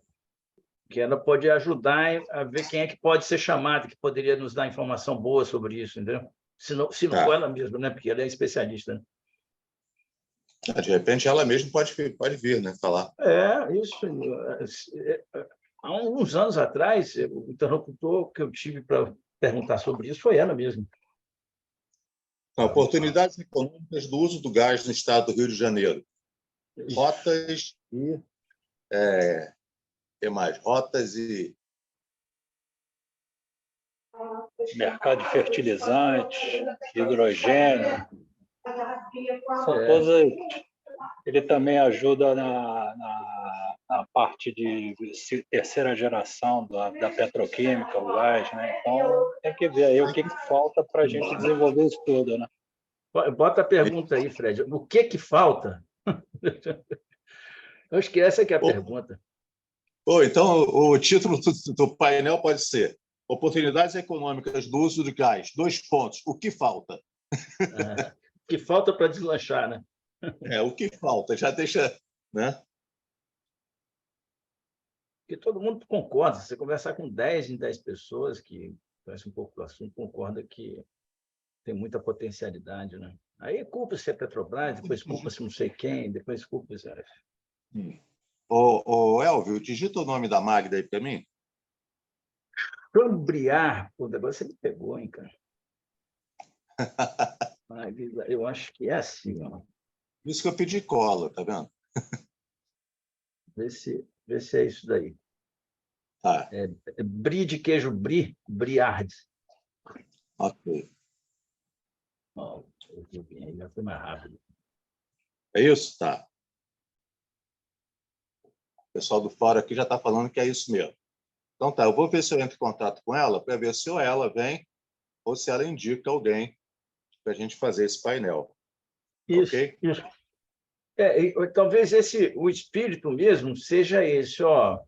Que ela pode ajudar a ver quem é que pode ser chamado, que poderia nos dar informação boa sobre isso, entendeu? Se não for ela mesma, né? Porque ela é especialista, né? De repente, ela mesma pode vir, né? Falar. Isso. Há uns anos atrás, o interlocutor que eu tive para perguntar sobre isso foi ela mesma. Oportunidades econômicas do uso do gás no estado do Rio de Janeiro. Rotas e... que mais? Rotas e... Mercado de fertilizantes, hidrogênio, são É. todas. Ele também ajuda na parte de terceira geração da petroquímica, o gás, né? Então, tem que ver aí o que falta para a gente desenvolver isso tudo, né? Bota a pergunta aí, Fred. O que falta? Eu acho que essa que é a pergunta. Então, o título do painel pode ser Oportunidades econômicas do uso de gás. 2 pontos. O que falta? O que falta para deslanchar, né? O que falta? Já deixa... né? Porque todo mundo concorda. Se você conversar com 10 em 10 pessoas que conhecem um pouco do assunto, concorda que tem muita potencialidade, né? Aí culpa-se a Petrobras, depois culpa-se não sei quem, depois culpa-se... Elvio, digita o nome da Magda aí para mim. Cambriar, pô, agora você me pegou, hein, cara? Eu acho que é assim, ó. Isso que eu pedi cola, tá vendo? Vê se é isso daí. Tá. Brie de queijo brie, Briard. Ok. Eu vi bem, já foi mais rápido. É isso? Tá. O pessoal do fórum aqui já está falando que é isso mesmo. Então tá, eu vou ver se eu entro em contato com ela para ver se ou ela vem ou se ela indica alguém para a gente fazer esse painel. Isso, Ok? isso. Talvez o espírito mesmo seja esse, ó.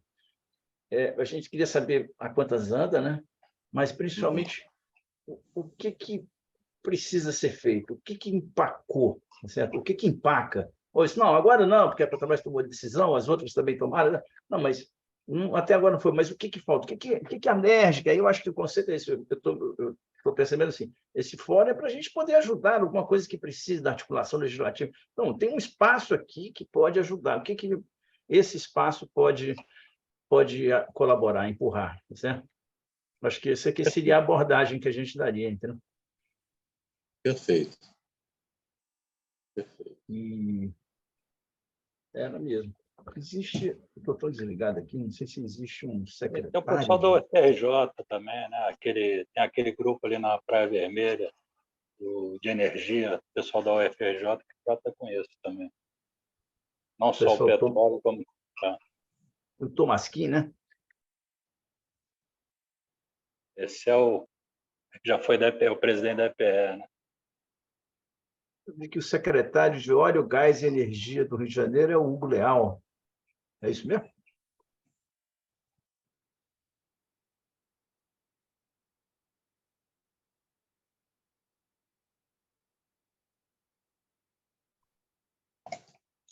A gente queria saber a quantas anda, né? Mas principalmente o que precisa ser feito, o que empacou, certo? O que empaca? Ou isso, não, agora não, porque a Petrobras tomou a decisão, as outras também tomaram. Não, mas até agora não foi. Mas o que falta? O que é alérgica? Aí eu acho que o conceito é esse. Eu estou percebendo assim, esse fórum é para a gente poder ajudar alguma coisa que precise da articulação legislativa. Então, tem um espaço aqui que pode ajudar. O que esse espaço pode colaborar, empurrar, certo? Acho que essa aqui seria a abordagem que a gente daria, entendeu? Perfeito. E era mesmo. Existe, estou desligado aqui, não sei se existe um secretário. Tem o pessoal do UFRJ também, né? Tem aquele grupo ali na Praia Vermelha, de energia, o pessoal da UFRJ que trata com isso também. Não só o petróleo, como... O Tomasquim, né? Esse já foi o presidente da EPE, né? Eu vi que o secretário de Óleo, Gás e Energia do Rio de Janeiro é o Hugo Leal. É isso mesmo?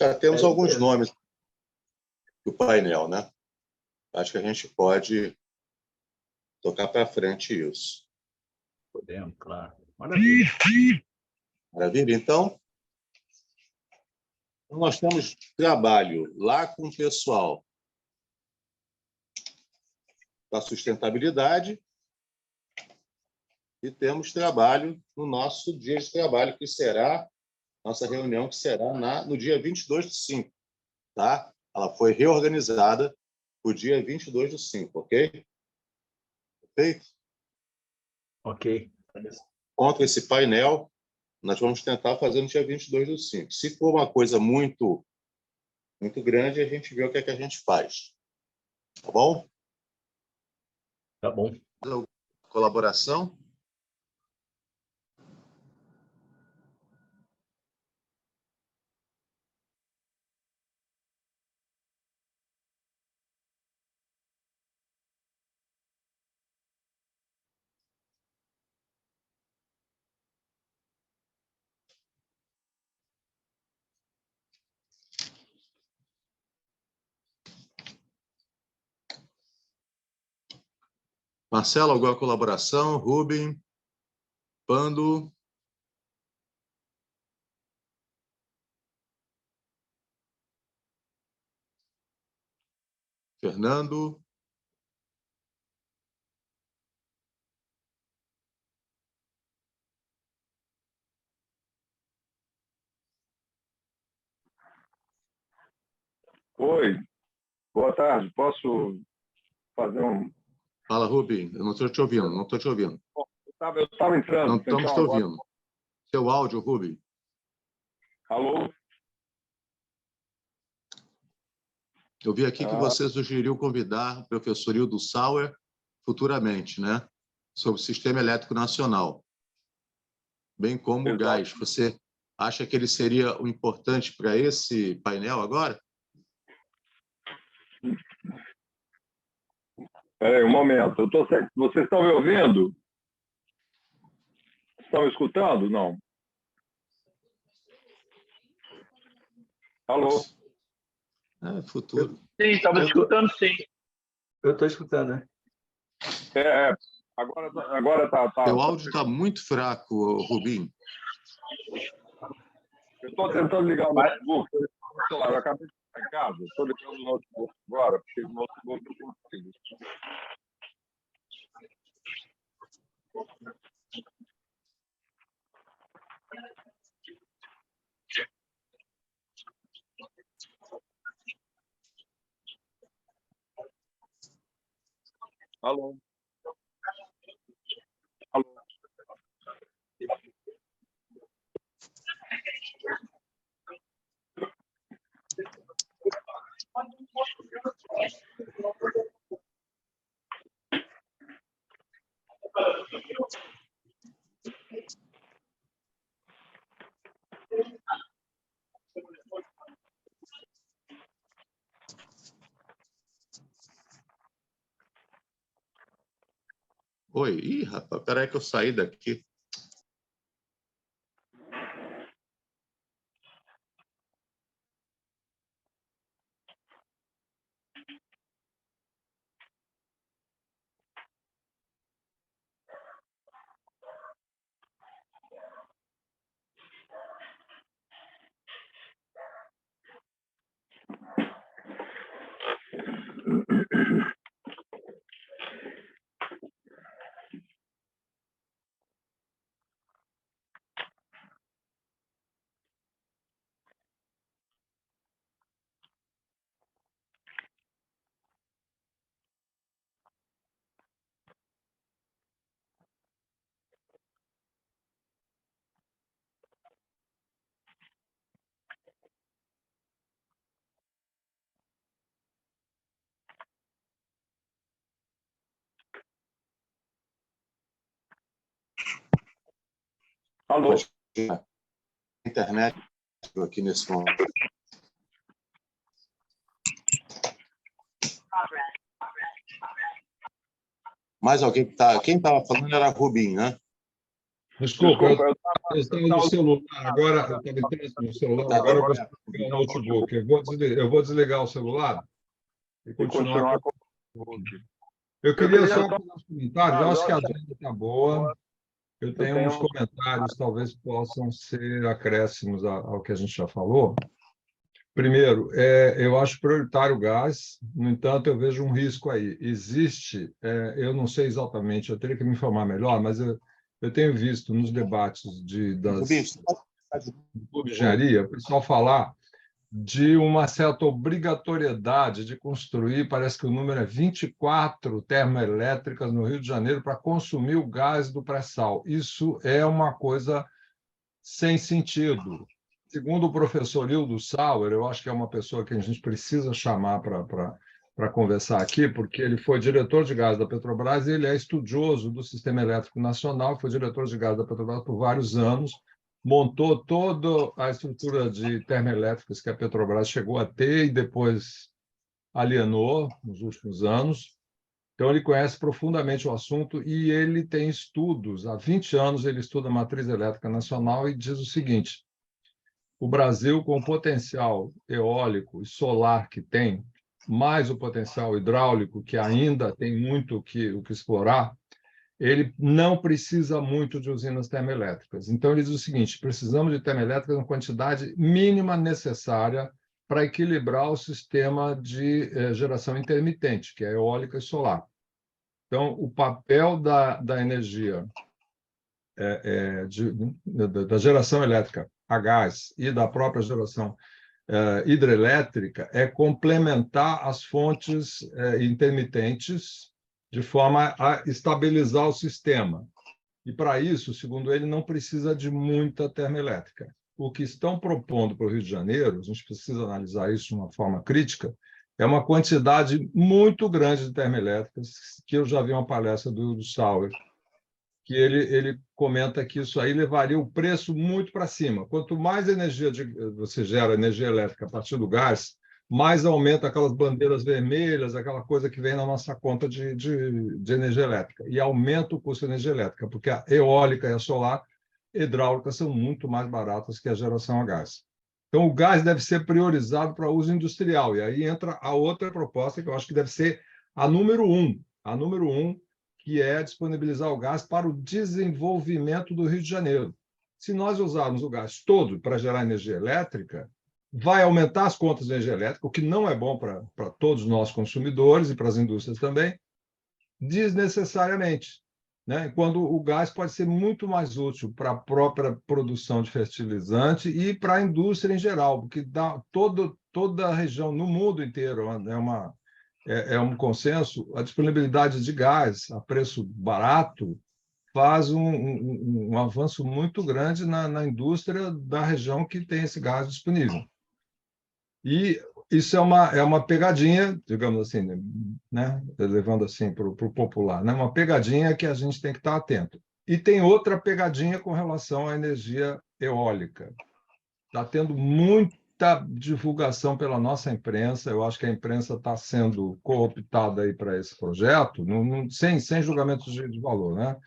Já temos alguns nomes do painel, né? Acho que a gente pode tocar para frente isso. Podemos, claro. Maravilha. Maravilha? Então, nós temos trabalho lá com o pessoal da sustentabilidade e temos trabalho no nosso dia de trabalho, que será nossa reunião, que será no dia 22/5, tá? Ela foi reorganizada para o dia 22/5, ok? Perfeito? Ok. Contra esse painel, nós vamos tentar fazer no dia 22/5. Se for uma coisa muito, muito grande, a gente vê o que é que a gente faz. Tá bom? Tá bom. Colaboração? Marcelo, alguma colaboração? Rubem? Pando? Fernando? Oi, boa tarde. Posso fazer um... Fala, Rubem. Eu não estou te ouvindo, não estou te ouvindo. Eu estava entrando. Não estamos te então, agora... ouvindo. Seu áudio, Rubem. Alô? Eu vi aqui que você sugeriu convidar o professor Hildo Sauer futuramente, né? Sobre o Sistema Elétrico Nacional, bem como o gás. Você acha que ele seria o importante para esse painel agora? Espera aí, um momento. Vocês estão me ouvindo? Estão me escutando? Não. Alô? É, futuro. Sim, estava escutando, sim. Eu estou escutando, né? Agora tá. Seu áudio está muito fraco, Rubim. Eu estou tentando ligar o notebook. Eu acabei de ficar em casa. Estou ligando o notebook agora, porque o notebook não consigo. Alô? Alô? Oi. Ih, rapaz, peraí que eu saí daqui. Alô? Internet aqui nesse momento. Mais alguém que tá... Quem estava falando era Rubim, né? Desculpa, eu estava no celular, agora eu estava entrando no celular, agora eu vou pegar o notebook. Eu vou desligar o celular e continuar. Eu queria só fazer uns comentários, eu acho que a agenda está boa. Eu tenho uns comentários, talvez possam ser acréscimos ao que a gente já falou. Primeiro, eu acho prioritário o gás, no entanto, eu vejo um risco aí. Existe, eu não sei exatamente, eu teria que me informar melhor, mas eu tenho visto nos debates Rubim, de engenharia, o pessoal falar de uma certa obrigatoriedade de construir, parece que o número é 24 termoelétricas no Rio de Janeiro para consumir o gás do pré-sal. Isso é uma coisa sem sentido. Segundo o professor Hildo Sauer, eu acho que é uma pessoa que a gente precisa chamar para conversar aqui, porque ele foi diretor de gás da Petrobras e ele é estudioso do Sistema Elétrico Nacional, foi diretor de gás da Petrobras por vários anos, montou toda a estrutura de termoelétricas que a Petrobras chegou a ter e depois alienou nos últimos anos. Então, ele conhece profundamente o assunto e ele tem estudos. Há 20 anos, ele estuda a matriz elétrica nacional e diz o seguinte: o Brasil, com o potencial eólico e solar que tem, mais o potencial hidráulico, que ainda tem muito o que explorar, ele não precisa muito de usinas termoelétricas. Então, ele diz o seguinte: precisamos de termoelétricas na quantidade mínima necessária para equilibrar o sistema de geração intermitente, que é eólica e solar. Então, o papel da energia, da geração elétrica a gás e da própria geração hidrelétrica é complementar as fontes intermitentes de forma a estabilizar o sistema. E, para isso, segundo ele, não precisa de muita termoelétrica. O que estão propondo para o Rio de Janeiro, a gente precisa analisar isso de uma forma crítica, é uma quantidade muito grande de termoelétricas, que eu já vi uma palestra do Sauer, que ele comenta que isso aí levaria o preço muito para cima. Quanto mais energia você gera energia elétrica a partir do gás, mais aumenta aquelas bandeiras vermelhas, aquela coisa que vem na nossa conta de energia elétrica. E aumenta o custo de energia elétrica, porque a eólica e a solar hidráulica são muito mais baratas que a geração a gás. Então, o gás deve ser priorizado para uso industrial. E aí entra a outra proposta, que eu acho que deve ser a número 1. A número 1, que é disponibilizar o gás para o desenvolvimento do Rio de Janeiro. Se nós usarmos o gás todo para gerar energia elétrica, vai aumentar as contas de energia elétrica, o que não é bom para todos nós consumidores e para as indústrias também, desnecessariamente, né? Quando o gás pode ser muito mais útil para a própria produção de fertilizante e para a indústria em geral, porque toda a região, no mundo inteiro, é um consenso, a disponibilidade de gás a preço barato faz um avanço muito grande na indústria da região que tem esse gás disponível. E isso é uma pegadinha, digamos assim, né? Levando assim para o popular, né? Uma pegadinha que a gente tem que estar atento. E tem outra pegadinha com relação à energia eólica. Está tendo muita divulgação pela nossa imprensa, eu acho que a imprensa está sendo cooptada aí para esse projeto, sem julgamentos de valor, né?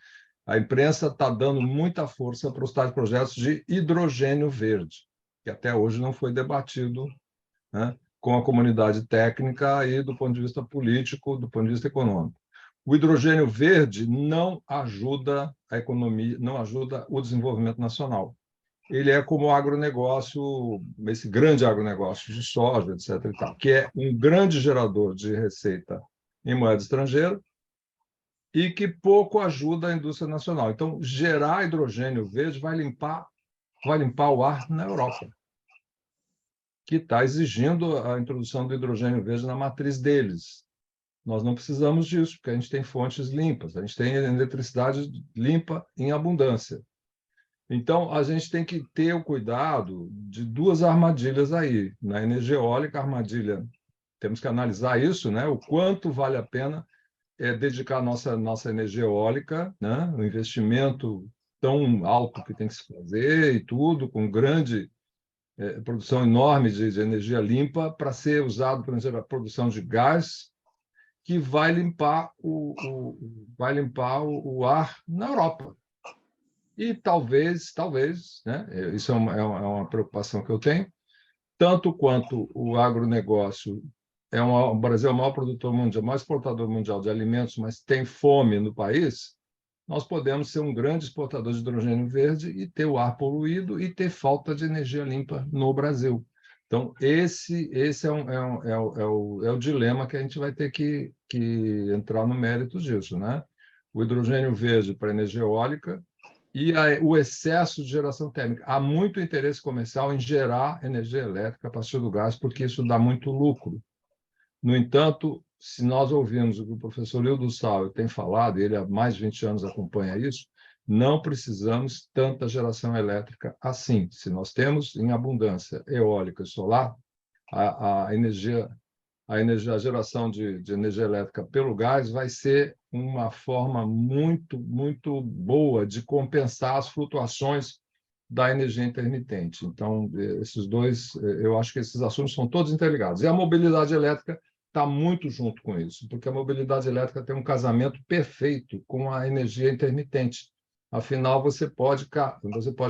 A imprensa está dando muita força para os tais projetos de hidrogênio verde, que até hoje não foi debatido, né, com a comunidade técnica e do ponto de vista político, do ponto de vista econômico. O hidrogênio verde não ajuda a economia, não ajuda o desenvolvimento nacional. Ele é como o agronegócio, esse grande agronegócio de soja, etc., e tal, que é um grande gerador de receita em moeda estrangeira e que pouco ajuda a indústria nacional. Então, gerar hidrogênio verde vai limpar o ar na Europa, que está exigindo a introdução do hidrogênio verde na matriz deles. Nós não precisamos disso, porque a gente tem fontes limpas, a gente tem eletricidade limpa em abundância. Então, a gente tem que ter o cuidado de duas armadilhas aí. Na energia eólica, a armadilha, temos que analisar isso, né? O quanto vale a pena dedicar nossa energia eólica, né? O investimento tão alto que tem que se fazer e tudo, com grande produção enorme de energia limpa para ser usado, por exemplo, a produção de gás, que vai limpar o ar na Europa. E talvez, né, isso é uma preocupação que eu tenho, tanto quanto o agronegócio o Brasil é o maior produtor mundial, o maior exportador mundial de alimentos, mas tem fome no país, nós podemos ser um grande exportador de hidrogênio verde e ter o ar poluído e ter falta de energia limpa no Brasil. Então, esse é o dilema que a gente vai ter que entrar no mérito disso, né? O hidrogênio verde para energia eólica e o excesso de geração térmica. Há muito interesse comercial em gerar energia elétrica a partir do gás, porque isso dá muito lucro. No entanto, se nós ouvirmos o que o professor Hildo Sauer tem falado, ele há mais de 20 anos acompanha isso, não precisamos tanta geração elétrica assim. Se nós temos em abundância eólica e solar, a geração de energia elétrica pelo gás vai ser uma forma muito, muito boa de compensar as flutuações da energia intermitente. Então, eu acho que esses assuntos são todos interligados. E a mobilidade elétrica está muito junto com isso, porque a mobilidade elétrica tem um casamento perfeito com a energia intermitente. Afinal, você pode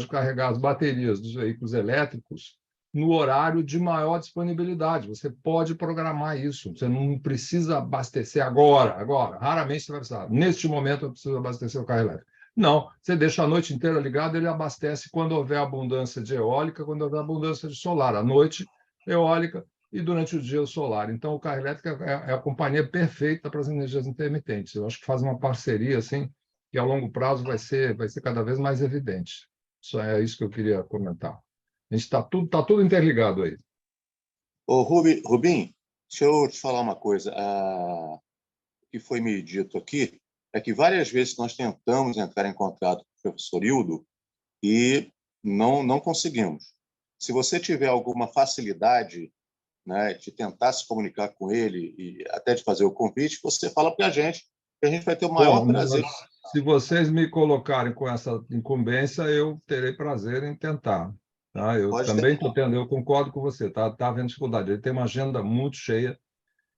carregar as baterias dos veículos elétricos no horário de maior disponibilidade. Você pode programar isso. Você não precisa abastecer agora. Raramente você vai precisar. Neste momento, eu preciso abastecer o carro elétrico. Não, você deixa a noite inteira ligado, ele abastece quando houver abundância de eólica, quando houver abundância de solar. À noite, eólica, e durante o dia o solar. Então, o carro elétrico é a companhia perfeita para as energias intermitentes. Eu acho que faz uma parceria assim, que a longo prazo vai ser cada vez mais evidente. Isso é isso que eu queria comentar. A gente tá tudo interligado aí. Ô, Rubim, deixa eu te falar uma coisa. O que foi me dito aqui é que várias vezes nós tentamos entrar em contato com o professor Hildo e não conseguimos. Se você tiver alguma facilidade, né, de tentar se comunicar com ele e até de fazer o convite, você fala para a gente, que a gente vai ter o maior Bom, prazer. se vocês me colocarem com essa incumbência, eu terei prazer em tentar. Tá? Eu Pode ter. também estou tendo, eu concordo com você, tá havendo dificuldade. Ele tem uma agenda muito cheia,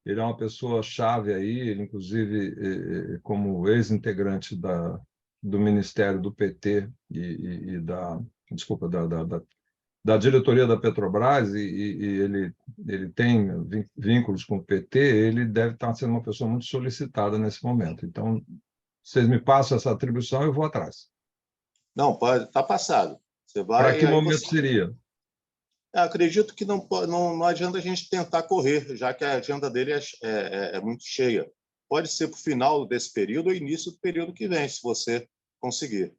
ele é uma pessoa chave aí, ele, inclusive, como ex-integrante do Ministério do PT e desculpa, da diretoria da Petrobras, e ele tem vínculos com o PT, ele deve estar sendo uma pessoa muito solicitada nesse momento. Então, vocês me passam essa atribuição, eu vou atrás. Não, pode, está passado. Você Para vai, que aí momento você. seria? Eu acredito que não adianta a gente tentar correr, já que a agenda dele é muito cheia. Pode ser para o final desse período ou início do período que vem, se você conseguir.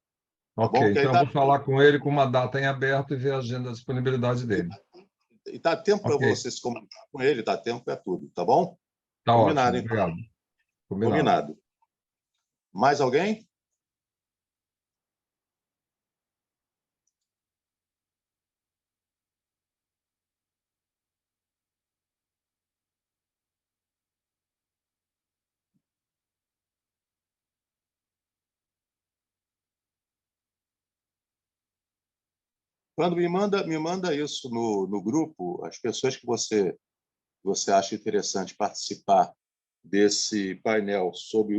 Tá Ok, bom? Porque aí então eu vou falar com ele com uma data em aberto e ver a agenda, a disponibilidade dele. e tá tempo para Ok, você se comunicar com ele, tá tempo para tudo, tá bom? tá Combinado, ótimo, então. obrigado. Combinado. Combinado. Mais alguém? Quando me manda isso no grupo, as pessoas que você acha interessante participar desse painel sobre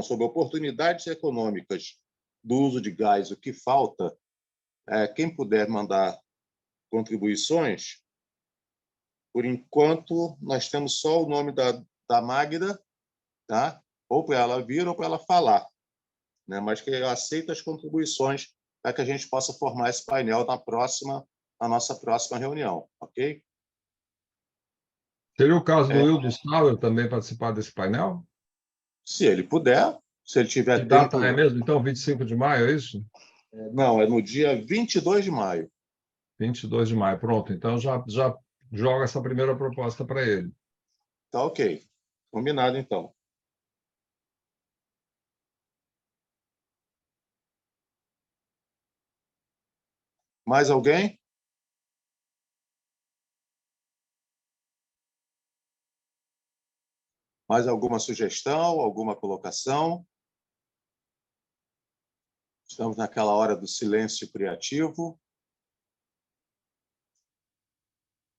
sobre oportunidades econômicas do uso de gás, o que falta, quem puder mandar contribuições, por enquanto nós temos só o nome da Magda, tá? Ou para ela vir ou para ela falar, né? Mas que eu aceito as contribuições para que a gente possa formar esse painel na nossa próxima reunião, ok? Seria o caso do É, Wildo Sauer também participar desse painel? se ele puder, se ele Que tiver data é tempo. mesmo? Então, 25 de maio, é isso? Não, é no dia 22 de maio. 22 de maio, pronto. Então, já joga essa primeira proposta para ele. Tá ok. Combinado, então. Mais alguém? Mais alguma sugestão, alguma colocação? Estamos naquela hora do silêncio criativo.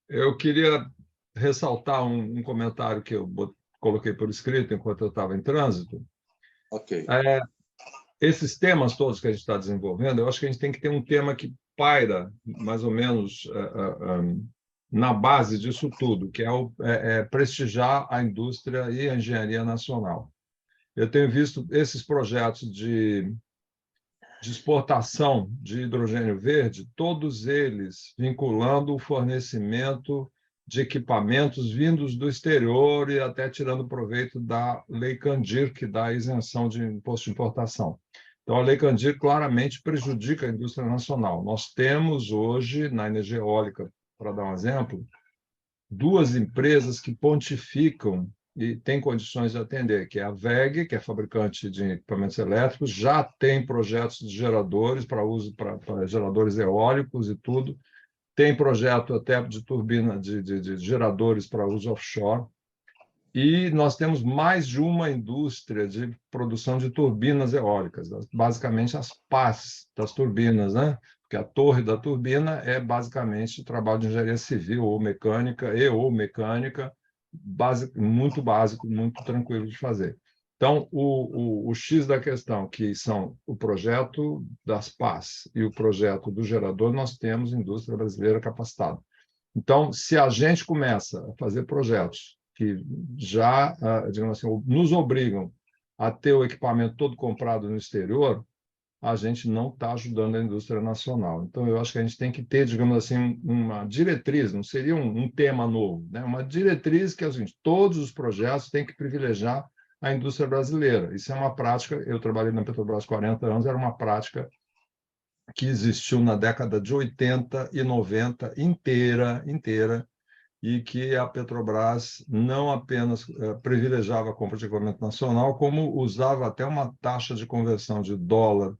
Eu queria ressaltar um comentário que eu coloquei por escrito enquanto eu estava em trânsito. Ok. Esses temas todos que a gente está desenvolvendo, eu acho que a gente tem que ter um tema que paira mais ou menos na base disso tudo, que é prestigiar a indústria e a engenharia nacional. Eu tenho visto esses projetos de exportação de hidrogênio verde, todos eles vinculando o fornecimento de equipamentos vindos do exterior e até tirando proveito da Lei Candir, que dá isenção de imposto de importação. Então, a Lei Candir claramente prejudica a indústria nacional. Nós temos hoje, na energia eólica, para dar um exemplo, duas empresas que pontificam e têm condições de atender, que é a WEG, que é fabricante de equipamentos elétricos, já tem projetos de geradores para uso para geradores eólicos e tudo, tem projeto até de turbina de geradores para uso offshore, e nós temos mais de uma indústria de produção de turbinas eólicas, basicamente as pás das turbinas, né? Porque a torre da turbina é basicamente trabalho de engenharia civil ou mecânica, muito básico, muito tranquilo de fazer. Então, o X da questão, que são o projeto das pás e o projeto do gerador, nós temos indústria brasileira capacitada. Então, se a gente começa a fazer projetos que já, digamos assim, nos obrigam a ter o equipamento todo comprado no exterior, a gente não está ajudando a indústria nacional. Então, eu acho que a gente tem que ter, digamos assim, uma diretriz, não seria um tema novo, né? Uma diretriz que é o seguinte: todos os projetos têm que privilegiar a indústria brasileira. Isso é uma prática, eu trabalhei na Petrobras 40 anos, era uma prática que existiu na década de 80 e 90 inteira, e que a Petrobras não apenas privilegiava a compra de equipamento nacional, como usava até uma taxa de conversão de dólar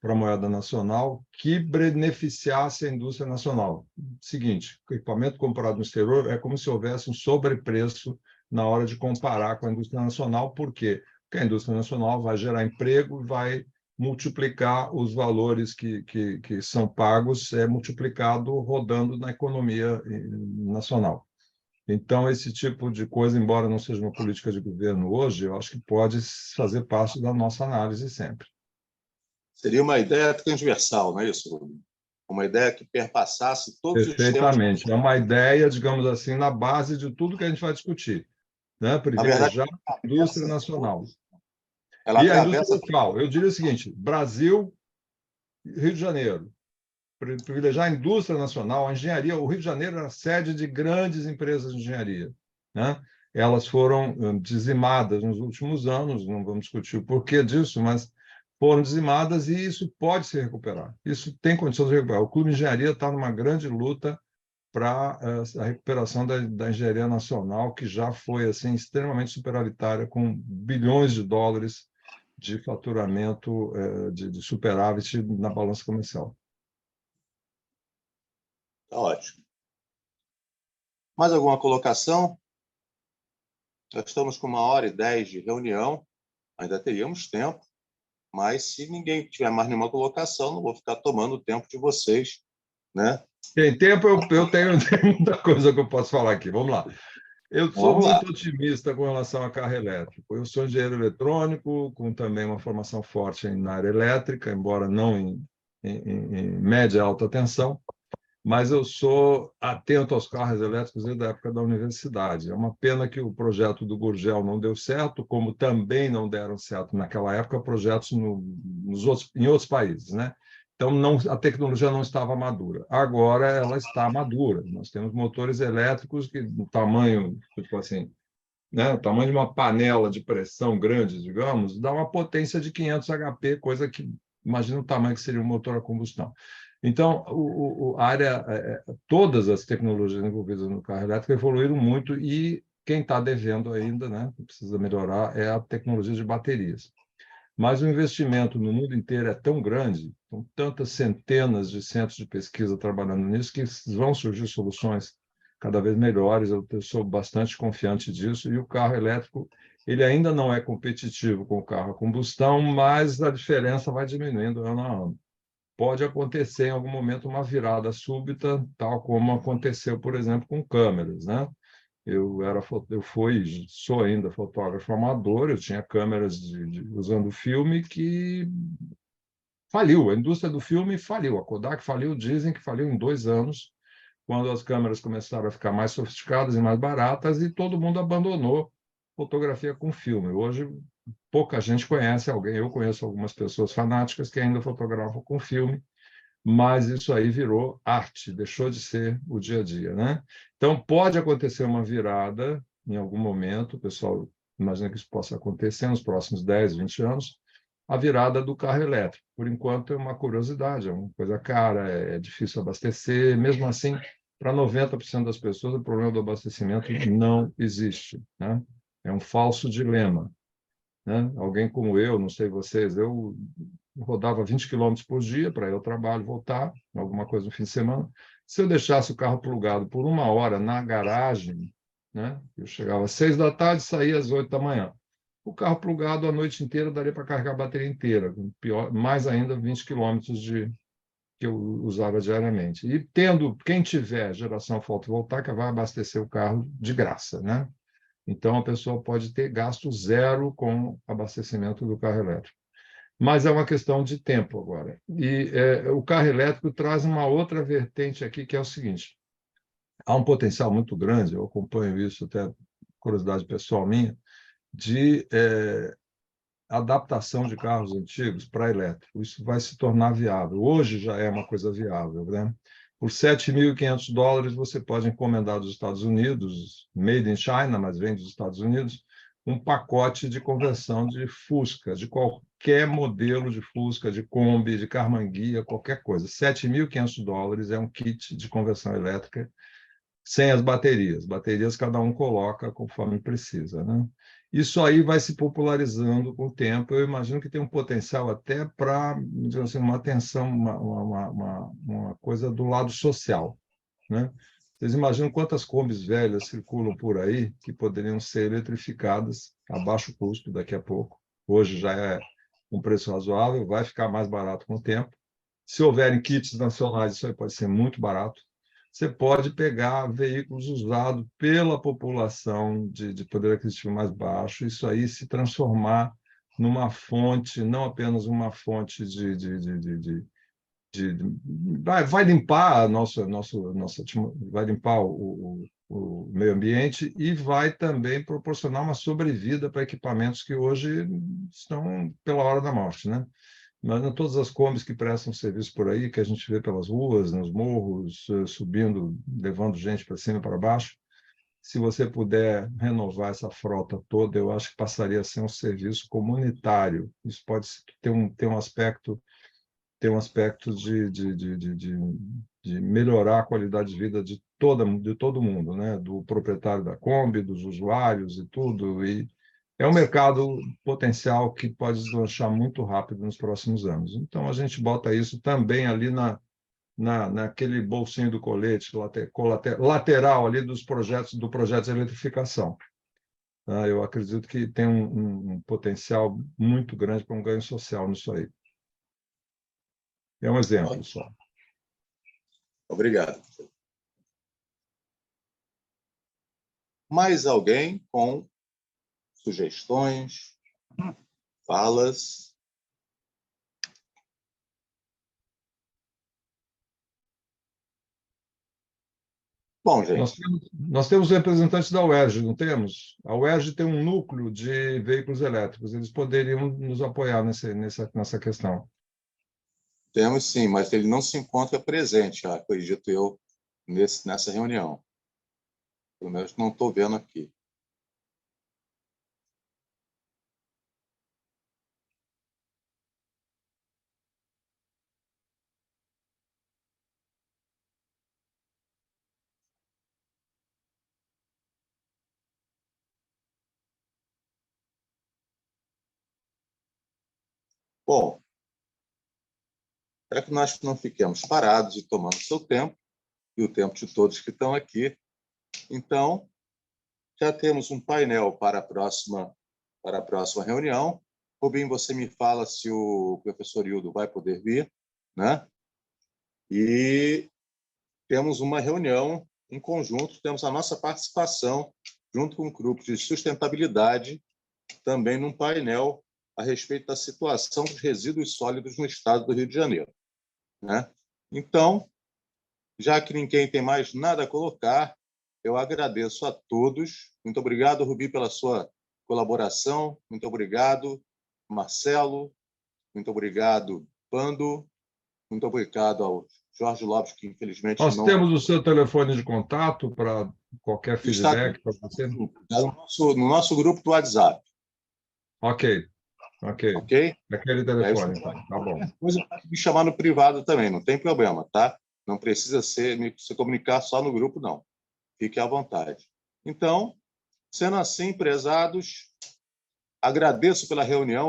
para a moeda nacional que beneficiasse a indústria nacional. Seguinte, o equipamento comprado no exterior é como se houvesse um sobrepreço na hora de comparar com a indústria nacional. Por quê? Porque a indústria nacional vai gerar emprego e vai multiplicar os valores que são pagos, multiplicado rodando na economia nacional. Então, esse tipo de coisa, embora não seja uma política de governo hoje, eu acho que pode fazer parte da nossa análise sempre. Seria uma ideia transversal, não é isso, Rubem? Uma ideia que perpassasse todos os temas. Perfeitamente. É uma ideia, digamos assim, na base de tudo que a gente vai discutir, né? Privilegiar a indústria nacional. Ela E a indústria atravessa. local. Eu diria o seguinte: Brasil, Rio de Janeiro. Privilegiar a indústria nacional, a engenharia. O Rio de Janeiro era sede de grandes empresas de engenharia, né? Elas foram dizimadas nos últimos anos, não vamos discutir o porquê disso, mas foram dizimadas e isso pode se recuperar. Isso tem condições de recuperar. O Clube de Engenharia está numa grande luta para a recuperação da engenharia nacional, que já foi assim extremamente superavitária, com bilhões de dólares de faturamento de superávit na balança comercial. Está ótimo. Mais alguma colocação? Nós estamos com 1h10 de reunião, ainda teríamos tempo, mas se ninguém tiver mais nenhuma colocação, não vou ficar tomando o tempo de vocês, né? Tem tempo, eu tenho muita coisa que eu posso falar aqui. Vamos lá. Eu sou muito otimista com relação a carro elétrico. Eu sou engenheiro eletrônico, com também uma formação forte na área elétrica, embora não em média e alta tensão, mas eu sou atento aos carros elétricos desde a época da universidade. É uma pena que o projeto do Gurgel não deu certo, como também não deram certo naquela época projetos em outros países, né? Então, a tecnologia não estava madura. Agora ela está madura. Nós temos motores elétricos que, do tamanho, tipo assim, né, o tamanho de uma panela de pressão grande, digamos, dá uma potência de 500 HP, coisa que, imagina o tamanho que seria um motor a combustão. Então, todas as tecnologias envolvidas no carro elétrico evoluíram muito e quem está devendo ainda, né, precisa melhorar, é a tecnologia de baterias. Mas o investimento no mundo inteiro é tão grande, com tantas centenas de centros de pesquisa trabalhando nisso, que vão surgir soluções cada vez melhores. Eu sou bastante confiante disso. E o carro elétrico, ele ainda não é competitivo com o carro a combustão, mas a diferença vai diminuindo ano a ano. Pode acontecer em algum momento uma virada súbita, tal como aconteceu, por exemplo, com câmeras, né? Sou ainda fotógrafo amador, eu tinha câmeras usando filme que faliu, a indústria do filme faliu, a Kodak faliu, dizem que faliu em 2 anos, quando as câmeras começaram a ficar mais sofisticadas e mais baratas, e todo mundo abandonou fotografia com filme. Hoje, pouca gente conhece alguém, eu conheço algumas pessoas fanáticas que ainda fotografam com filme, mas isso aí virou arte, deixou de ser o dia a dia, né? Então, pode acontecer uma virada em algum momento, o pessoal imagina que isso possa acontecer nos próximos 10, 20 anos, a virada do carro elétrico. Por enquanto, é uma curiosidade, é uma coisa cara, é difícil abastecer, mesmo assim, para 90% das pessoas, o problema do abastecimento não existe, né? É um falso dilema, né? Alguém como eu, não sei vocês, eu rodava 20 quilômetros por dia para ir ao trabalho, voltar, alguma coisa no fim de semana. Se eu deixasse o carro plugado por 1 hora na garagem, né? Eu chegava às 6 da tarde, saía às 8 da manhã. O carro plugado a noite inteira daria para carregar a bateria inteira, pior, mais ainda 20 quilômetros que eu usava diariamente. E quem tiver geração fotovoltaica vai abastecer o carro de graça, né? Então, a pessoa pode ter gasto zero com abastecimento do carro elétrico. Mas é uma questão de tempo agora. E o carro elétrico traz uma outra vertente aqui, que é o seguinte: há um potencial muito grande, eu acompanho isso, até curiosidade pessoal minha, de adaptação de carros antigos para elétrico. Isso vai se tornar viável. Hoje já é uma coisa viável, né? Por $7.500 você pode encomendar dos Estados Unidos, made in China, mas vem dos Estados Unidos, um pacote de conversão de Fusca, de qualquer modelo de Fusca, de Kombi, de Carmanguia, qualquer coisa. $7.500 é um kit de conversão elétrica sem as baterias. Baterias cada um coloca conforme precisa, né? Isso aí vai se popularizando com o tempo. Eu imagino que tem um potencial até para, digamos assim, uma atenção, uma coisa do lado social, né? Vocês imaginam quantas Kombis velhas circulam por aí que poderiam ser eletrificadas a baixo custo daqui a pouco? Hoje já é um preço razoável, vai ficar mais barato com o tempo. Se houverem kits nacionais, isso aí pode ser muito barato. Você pode pegar veículos usados pela população de poder aquisitivo mais baixo, isso aí se transformar numa fonte, não apenas uma fonte vai limpar a vai limpar o meio ambiente e vai também proporcionar uma sobrevida para equipamentos que hoje estão pela hora da morte, né? Mas não todas as Kombis que prestam serviço por aí, que a gente vê pelas ruas, nos morros, subindo, levando gente para cima e para baixo, se você puder renovar essa frota toda, eu acho que passaria a ser um serviço comunitário. Isso pode ter um aspecto de melhorar a qualidade de vida de todo mundo, né? Do proprietário da Kombi, dos usuários e tudo. E é um mercado potencial que pode deslanchar muito rápido nos próximos anos. Então, a gente bota isso também ali naquele bolsinho do colete, lateral ali do projeto de eletrificação. Eu acredito que tem um potencial muito grande para um ganho social nisso aí. É um exemplo só. Obrigado. Mais alguém com sugestões, falas? Bom, gente. Nós temos representantes da UERJ, não temos? A UERJ tem um núcleo de veículos elétricos, eles poderiam nos apoiar nessa questão. Temos sim, mas ele não se encontra presente, acredito eu, nessa reunião. Pelo menos não estou vendo aqui. Bom, para que nós não fiquemos parados e tomando seu tempo, e o tempo de todos que estão aqui, então, já temos um painel para a próxima reunião. Rubim, você me fala se o professor Hildo vai poder vir, né? E temos uma reunião em conjunto, temos a nossa participação junto com o grupo de sustentabilidade, também num painel a respeito da situação dos resíduos sólidos no estado do Rio de Janeiro, né? Então, já que ninguém tem mais nada a colocar, eu agradeço a todos. Muito obrigado, Rubi, pela sua colaboração. Muito obrigado, Marcelo. Muito obrigado, Pando. Muito obrigado ao Jorge Lopes, que infelizmente Nós não... temos o seu telefone de contato para qualquer feedback para você? No nosso grupo do WhatsApp. Ok. Aquele telefone, então. Tá bom. Depois eu posso me chamar no privado também, não tem problema, tá? Não precisa se comunicar só no grupo, não. Fique à vontade. Então, sendo assim, prezados, agradeço pela reunião.